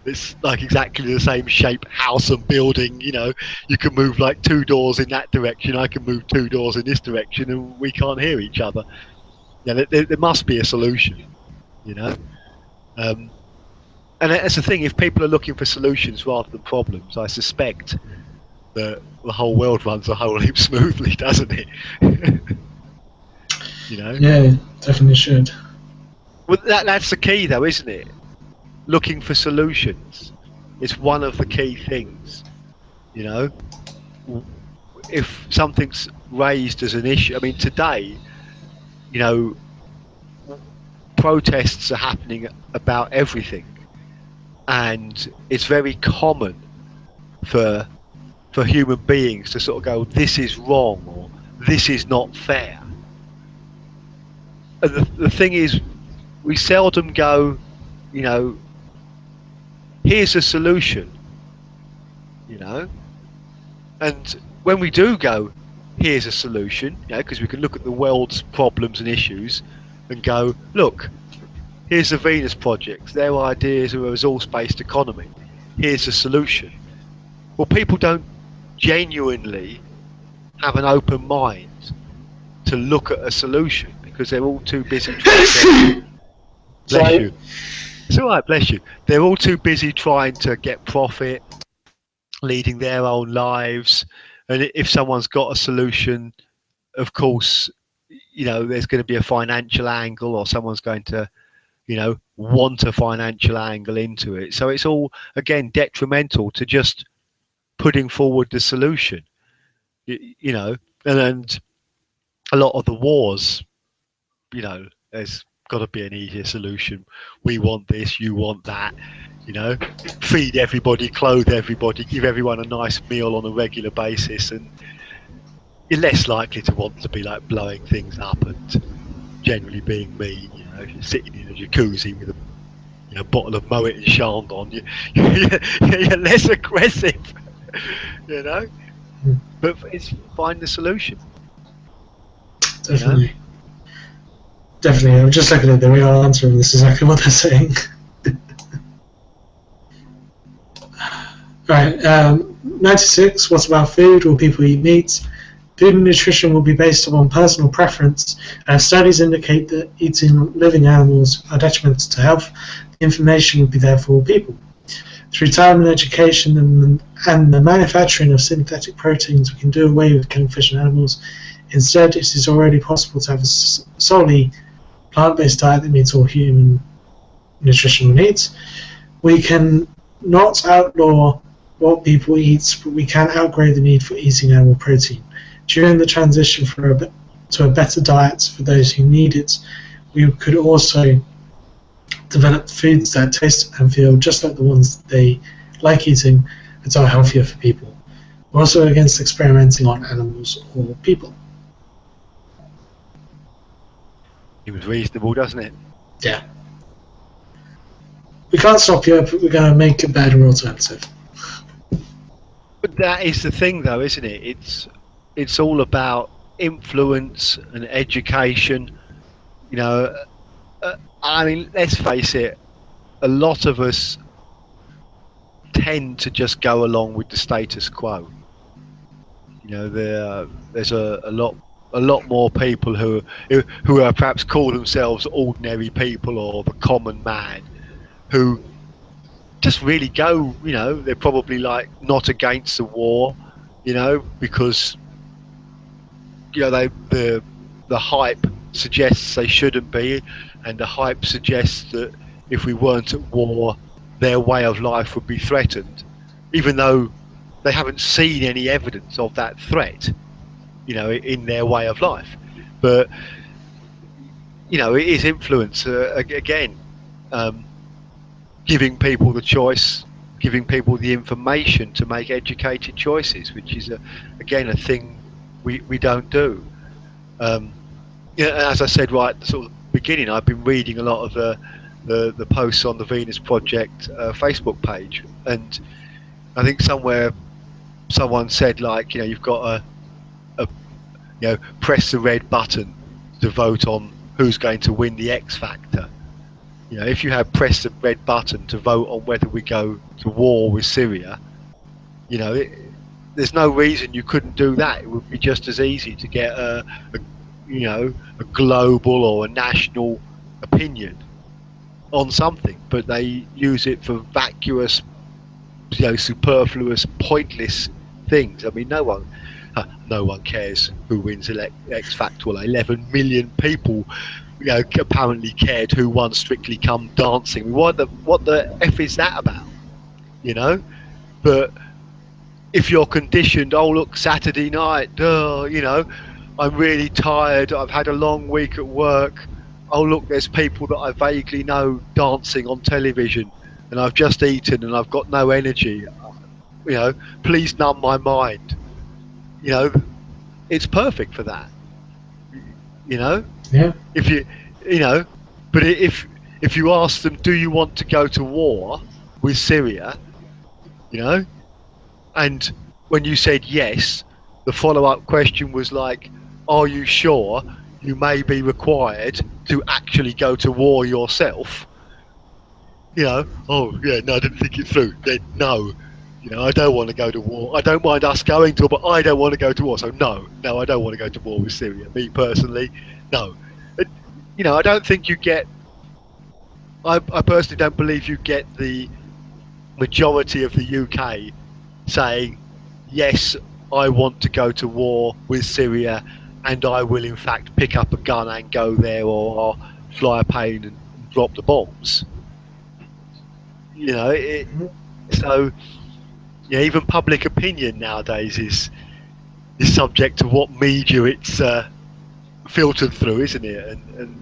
It's like exactly the same shape, house and building. You know, you can move like 2 doors in that direction. I can move 2 doors in this direction, and we can't hear each other. Yeah, there must be a solution. You know, and that's the thing. If people are looking for solutions rather than problems, I suspect that the whole world runs a whole heap smoothly, doesn't it? You know? Yeah, definitely should. Well, that's the key, though, isn't it? Looking for solutions is one of the key things. You know, if something's raised as an issue, I mean, today, you know, protests are happening about everything, and it's very common for human beings to sort of go, "This is wrong," or "This is not fair." And the thing is, we seldom go, you know, here's a solution, you know. And when we do go, here's a solution, you know, because we can look at the world's problems and issues and go, look, here's the Venus Project, their ideas of a resource-based economy, here's a solution. Well, people don't genuinely have an open mind to look at a solution because they're all too busy trying to... Bless you. It's all right, bless you. They're all too busy trying to get profit, leading their own lives. And if someone's got a solution, of course, you know, there's going to be a financial angle, or someone's going to, you know, want a financial angle into it. So it's all, again, detrimental to just putting forward the solution, you know. And a lot of the wars, you know, there's got to be an easier solution. We want this, you want that, you know, feed everybody, clothe everybody, give everyone a nice meal on a regular basis, and you're less likely to want to be like blowing things up and generally being mean. You know, if you're sitting in a jacuzzi with a, you know, bottle of Moet and Chand on, you're less aggressive, you know. But it's find the solution. Definitely. You know? Definitely. I'm just looking at the real answer, and this is exactly what they're saying. Right. 96. What about food? Will people eat meat? Food and nutrition will be based upon personal preference. Studies indicate that eating living animals are detrimental to health. The information will be there for all people. Through time and education and the manufacturing of synthetic proteins, we can do away with killing fish and animals. Instead, it is already possible to have a solely plant-based diet that meets all human nutritional needs. We can not outlaw what people eat, but we can outgrow the need for eating animal protein. During the transition to a better diet for those who need it, we could also develop foods that taste and feel just like the ones they like eating, but are healthier for people. We're also against experimenting on animals or people. It was reasonable, doesn't it? Yeah. We can't stop you, but we're going to make a better alternative. But that is the thing, though, isn't it? It's all about influence and education. You know, I mean, let's face it, a lot of us tend to just go along with the status quo. You know, there's a lot a lot more people who are perhaps call themselves ordinary people or the common man, who just really go, they're probably like not against the war, because the hype suggests they shouldn't be, and the hype suggests that if we weren't at war, their way of life would be threatened, even though they haven't seen any evidence of that threat, in their way of life. But it is influence again, giving people the choice, giving people the information to make educated choices, which is again a thing we don't do. As I said right at the sort of beginning, I've been reading a lot of the posts on the Venus Project Facebook page, and I think somewhere someone said, like, you've got a press the red button to vote on who's going to win the X Factor. If you had pressed the red button to vote on whether we go to war with Syria, there's no reason you couldn't do that. It would be just as easy to get a global or a national opinion on something, but they use it for vacuous, superfluous, pointless things. I mean, no one cares who wins X Factor. Well, 11 million people, apparently cared who won Strictly Come Dancing. What the F is that about? But if you're conditioned, oh look, Saturday night, I'm really tired, I've had a long week at work, oh look, there's people that I vaguely know dancing on television, and I've just eaten and I've got no energy, please numb my mind. It's perfect for that. Yeah. If but if you ask them, do you want to go to war with Syria, and when you said yes, the follow-up question was like, are you sure you may be required to actually go to war yourself? Oh yeah, no, I didn't think it through. Then no, I don't want to go to war. I don't mind us going to war, but I don't want to go to war. So no, I don't want to go to war with Syria. Me personally, no. I don't think you get. I personally don't believe you get the majority of the UK saying, yes, I want to go to war with Syria, and I will in fact pick up a gun and go there, or fly a plane and drop the bombs. So even public opinion nowadays is subject to what media it's filtered through, isn't it? And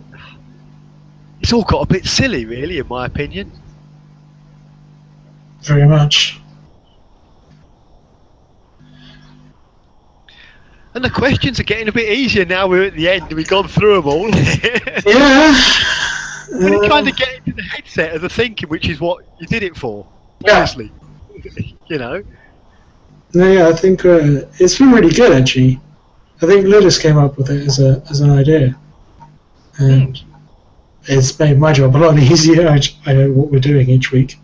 it's all got a bit silly, really, in my opinion. Very much. And the questions are getting a bit easier now. We're at the end. We've gone through them all. Yeah. Really kind of get into the headset of the thinking, which is what you did it for. Honestly, Yeah, I think it's been really good, actually. I think Ludus came up with it as an idea, and it's made my job a lot easier. I know what we're doing each week.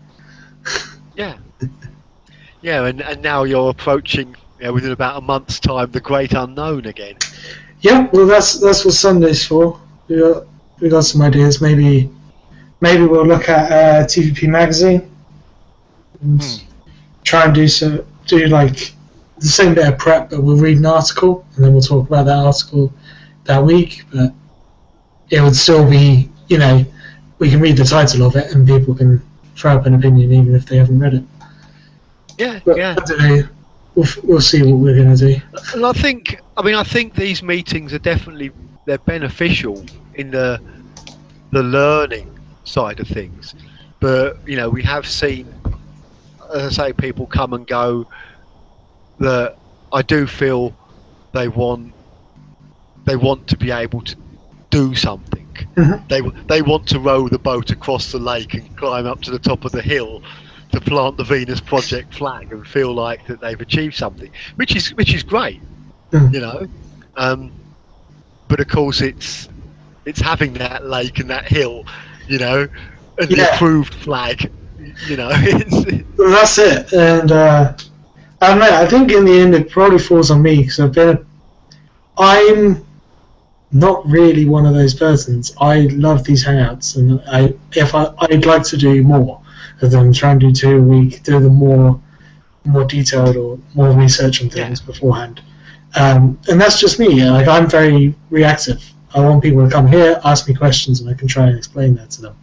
Yeah, and now you're approaching, within about a month's time, the great unknown again. Yeah, well, that's what Sunday's for. We got some ideas. Maybe we'll look at TVP magazine and try and do like the same bit of prep, but we'll read an article and then we'll talk about that article that week. But it would still be, we can read the title of it and people can throw up an opinion even if they haven't read it. But I don't know. We'll see what we're going to do. And I think these meetings are they're beneficial in the learning side of things. But we have seen, as I say, people come and go. That I do feel they want to be able to do something. Mm-hmm. They want to row the boat across the lake and climb up to the top of the hill to plant the Venus Project flag and feel like that they've achieved something, which is great, but of course it's having that lake and that hill, and the approved flag, Well, that's it. And I don't know, I think in the end it probably falls on me because I'm not really one of those persons. I love these hangouts, and I'd like to do more of them. Try and do 2 a week, do them more detailed or more research on things beforehand. And that's just me. Like, I'm very reactive. I want people to come here, ask me questions, and I can try and explain that to them.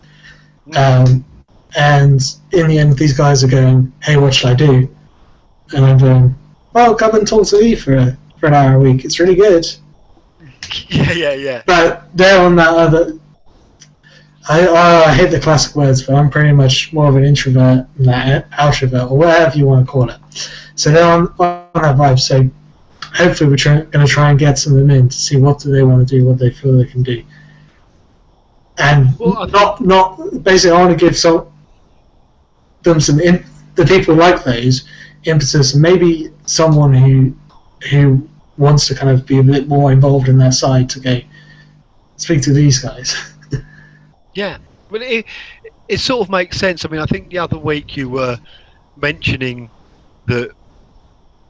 And in the end, these guys are going, "Hey, what should I do?" And I'm going, "Well, come and talk to me for an hour a week. It's really good." Yeah. But they're on that other. I hate the classic words, but I'm pretty much more of an introvert than an outrovert, or whatever you want to call it. So they're on that vibe. So hopefully we're going to try and get some of them in to see what do they want to do, what they feel they can do. And not basically, I want to give them some the people like those impetus, and maybe someone who wants to kind of be a bit more involved in their side to go speak to these guys. Yeah, but it sort of makes sense. I mean, I think the other week you were mentioning that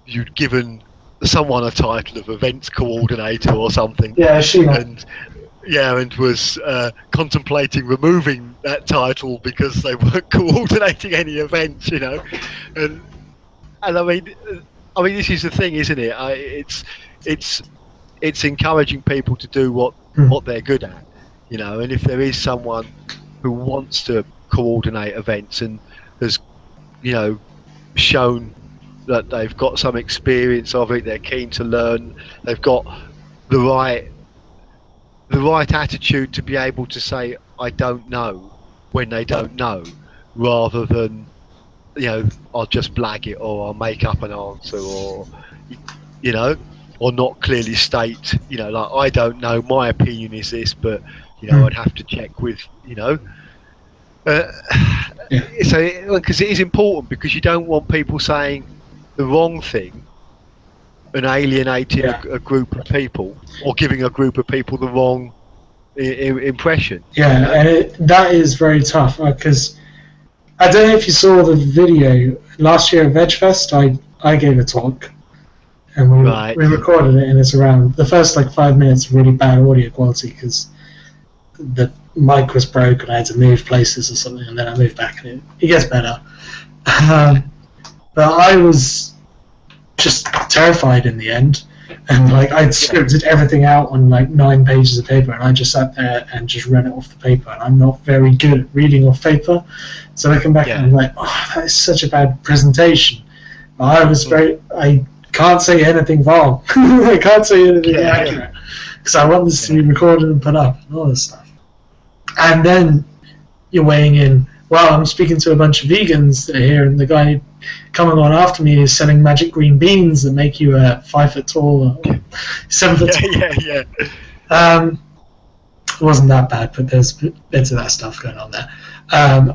you'd given someone a title of events coordinator or something. Yeah, and was contemplating removing that title because they weren't coordinating any events, and I mean, this is the thing, isn't it? It's encouraging people to do what they're good at, and if there is someone who wants to coordinate events and has, shown that they've got some experience of it, they're keen to learn, they've got the right attitude to be able to say I don't know when they don't know, rather than I'll just blag it, or I'll make up an answer, or or not clearly state like, I don't know, my opinion is this, but I'd have to check with so, because it is important, because you don't want people saying the wrong thing and alienating a group of people, or giving a group of people the wrong impression. Yeah, and that is very tough, because I don't know if you saw the video last year at VegFest. I gave a talk, and we recorded it, and it's around the first 5 minutes really bad audio quality because the mic was broke and I had to move places or something, and then I moved back and it gets better. But I was just terrified in the end, and I'd scripted everything out on 9 pages of paper, and I just sat there and just read it off the paper, and I'm not very good at reading off paper, so I come back and I'm like, oh, that is such a bad presentation. But I can't say anything wrong. I can't say anything accurate, because I want this to be recorded and put up and all this stuff. And then you're weighing in, well, I'm speaking to a bunch of vegans that are here, and the guy coming on after me is selling magic green beans that make you 5 foot tall or 7 foot tall. Yeah. It wasn't that bad, but there's bits of that stuff going on there. And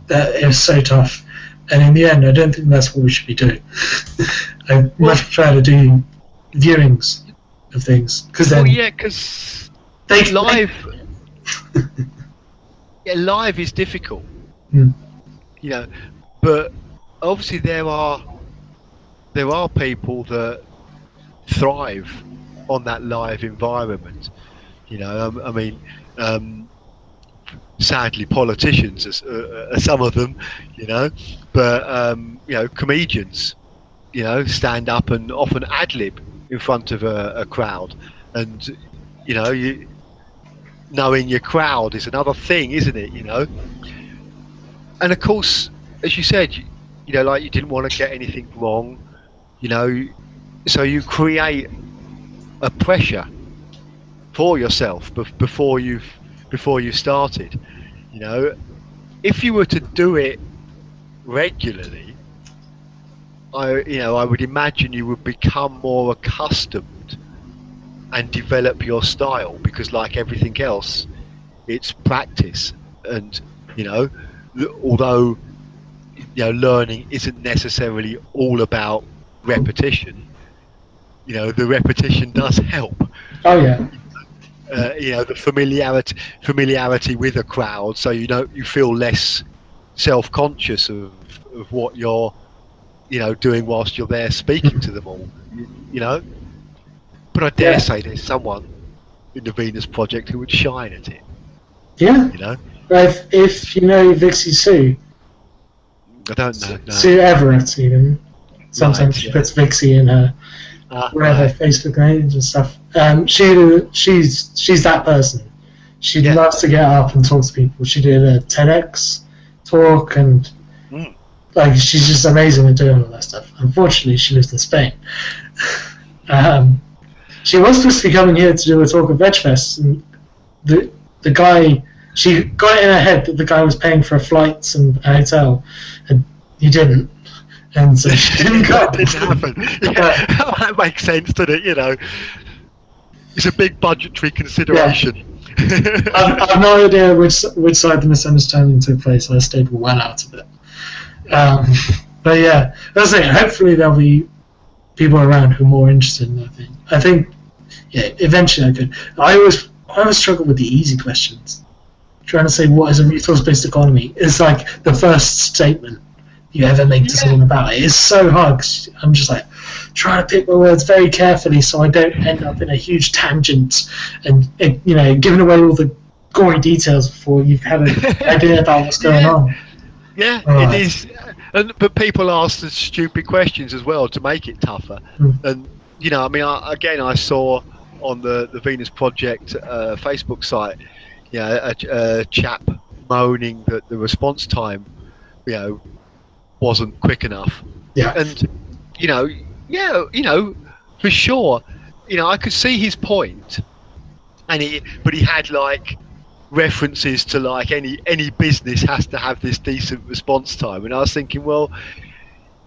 it was so tough. And in the end, I don't think that's what we should be doing. I much prefer to do viewings of things, because then live live is difficult, but obviously there are people that thrive on that live environment. I mean, sadly politicians are some of them, but comedians stand up and often ad-lib in front of a crowd, and knowing your crowd is another thing, isn't it? And of course, as you said, you didn't want to get anything wrong, so you create a pressure for yourself before you started. If you were to do it regularly, I would imagine you would become more accustomed and develop your style, because like everything else, it's practice. And although learning isn't necessarily all about repetition, the repetition does help. Oh yeah. The familiarity with a crowd, so you feel less self-conscious of what you're doing whilst you're there speaking to them all. But I dare say there's someone in the Venus Project who would shine at it. Yeah. You know, If you know Vixie Sue, I don't know. No. Sue Everett even. Sometimes Right, she yeah. puts Vixie in her whatever Right. Facebook names and stuff. She's that person. She Yeah. loves to get up and talk to people. She did a TEDx talk, and like she's just amazing at doing all that stuff. Unfortunately, she lives in Spain. She was supposed to be coming here to do a talk at VegFest, and the guy, she got it in her head that the guy was paying for her flights and a hotel, and he didn't. And so she didn't go. That didn't happen. Yeah, that makes sense, doesn't it? You know, it's a big budgetary consideration. I've no idea which side the misunderstanding took place. I stayed well out of it. But yeah, that's it. Hopefully there'll be people around who are more interested in that thing. I think, yeah, eventually I could. I always struggle with the easy questions. Trying to say what is a resource-based economy is like the first statement you ever make to someone about it. It's so hard 'cause I'm just like trying to pick my words very carefully so I don't end up in a huge tangent and giving away all the gory details before you've had an idea about what's going on. Yeah, Right. it is. But people ask the stupid questions as well to make it tougher. And I mean, I saw on the Venus Project Facebook site, a chap moaning that the response time, wasn't quick enough. Yeah. And for sure, I could see his point, but he had like references to like any business has to have this decent response time, and I was thinking, well,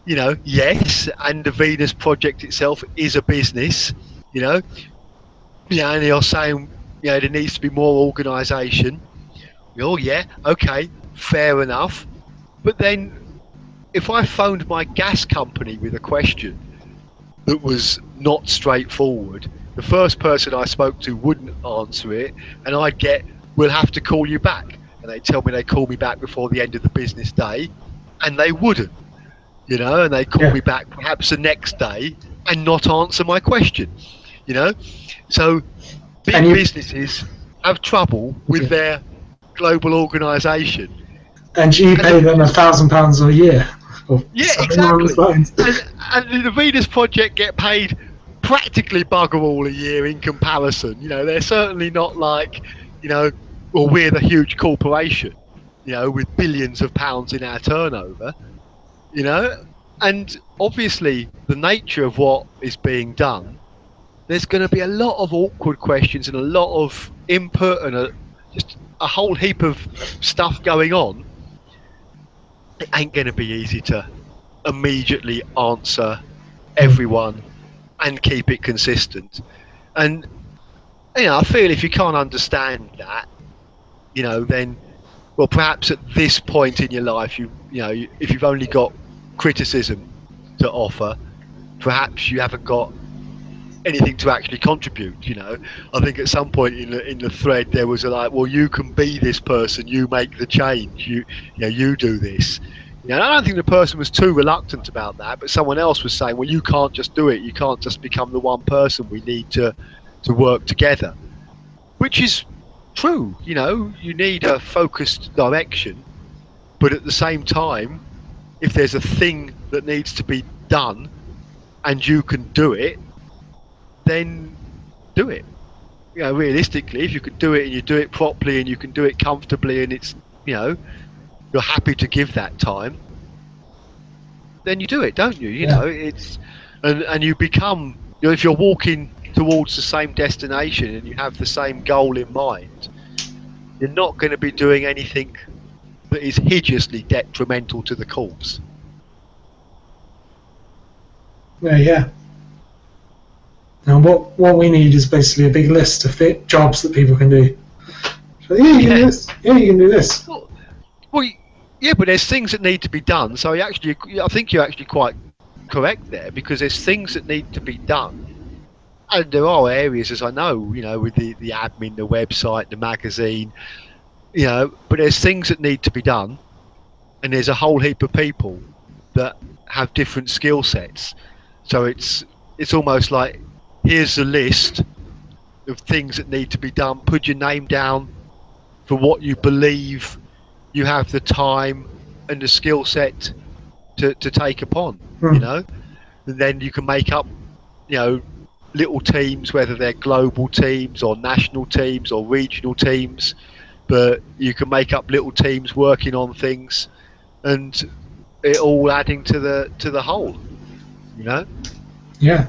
yes, and the Venus Project itself is a business, and you're saying, there needs to be more organisation. Oh yeah, okay, fair enough, but then if I phoned my gas company with a question that was not straightforward, the first person I spoke to wouldn't answer it, and I'd get, we'll have to call you back. And they tell me they call me back before the end of the business day, and they wouldn't, and they call me back perhaps the next day and not answer my question, So big businesses have trouble with their global organisation. And you pay them £1,000 a year. Yeah, exactly. And the Venus Project get paid practically bugger all a year in comparison. They're certainly not like, well, we're the huge corporation, with billions of pounds in our turnover, and obviously the nature of what is being done, there's going to be a lot of awkward questions and a lot of input and just a whole heap of stuff going on. It ain't going to be easy to immediately answer everyone and keep it consistent. And I feel if you can't understand that, then, well, perhaps at this point in your life, if you've only got criticism to offer, perhaps you haven't got anything to actually contribute. I think at some point in the thread there was well, you can be this person, you make the change, you do this. I don't think the person was too reluctant about that, but someone else was saying, well, you can't just do it, you can't just become the one person, we need to work together, which is true. You need a focused direction, but at the same time, if there's a thing that needs to be done and you can do it, then do it. Realistically, if you can do it and you do it properly and you can do it comfortably and it's, you're happy to give that time, then you do it, don't you? It's and you become, if you're walking towards the same destination and you have the same goal in mind, you're not going to be doing anything that is hideously detrimental to the cause. Yeah. Now what we need is basically a big list of jobs that people can do. So you can do this. Yeah, you can do this. Well, yeah, but there's things that need to be done. So I think you're actually quite correct there, because there's things that need to be done, and there are areas, as I know, with the admin, the website, the magazine, but there's things that need to be done, and there's a whole heap of people that have different skill sets. So it's almost like here's a list of things that need to be done. Put your name down for what you believe you have the time and the skill set to take upon, you know, and then you can make up, you know, little teams, whether they're global teams or national teams or regional teams, but you can make up little teams working on things, and it all adding to the whole, you know. Yeah.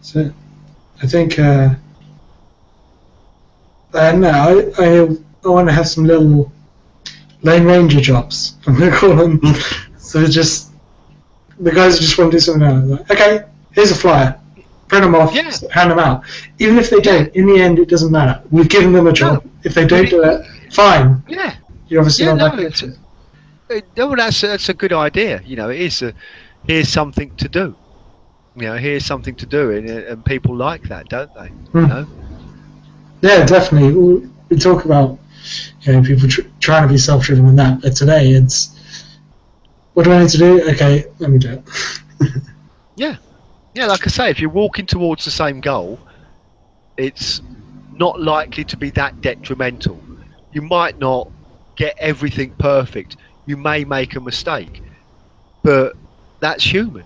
So I think I want to have some little Lone Ranger jobs, I'm going to call them. So just the guys who just want to do something else. Like, okay, here's a flyer. Print them off, hand them out. Even if they don't, in the end, it doesn't matter. We've given them a job. No, if they don't do it, fine. Yeah. You're obviously not that good. No, that's a good idea. You know, it is here's something to do. You know, here's something to do, and people like that, don't they? You know? Yeah, definitely. We talk about, you know, people trying to be self-driven and that, but today it's, what do I need to do? Okay, let me do it. Yeah, like I say, if you're walking towards the same goal, it's not likely to be that detrimental. You might not get everything perfect. You may make a mistake, but that's human.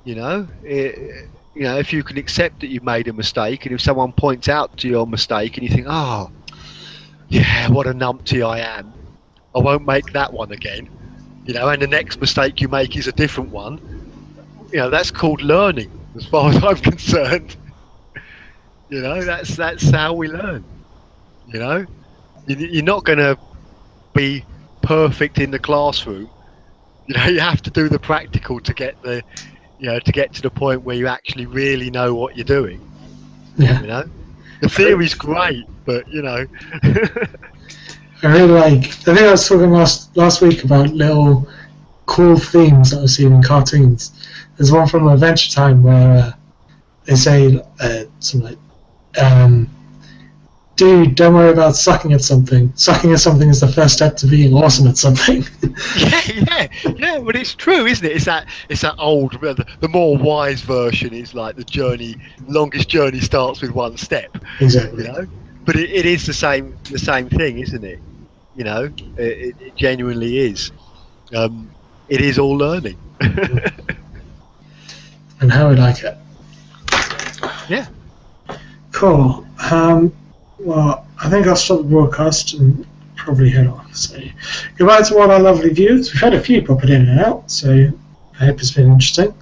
You know, if you can accept that you've made a mistake, and if someone points out to your mistake, and you think, oh, yeah, what a numpty I am, I won't make that one again. You know, and the next mistake you make is a different one. You know, that's called learning, as far as I'm concerned. You know, that's how we learn. You know, you're not going to be perfect in the classroom. You know, you have to do the practical to get to the point where you actually really know what you're doing. Yeah. You know, the theory's great, but you know. I really like. I think I was talking last week about little cool themes that I was seeing in cartoons. There's one from Adventure Time where they say something like, dude, don't worry about sucking at something. Sucking at something is the first step to being awesome at something. yeah, but it's true, isn't it? It's that old, the more wise version is like longest journey starts with one step. Exactly. You know? But it is the same thing, isn't it? You know, it genuinely is. It is all learning. And how we like it. Yeah. Cool. Well, I think I'll stop the broadcast and probably head off. So, goodbye to all our lovely viewers. We've had a few popping in and out, so I hope it's been interesting.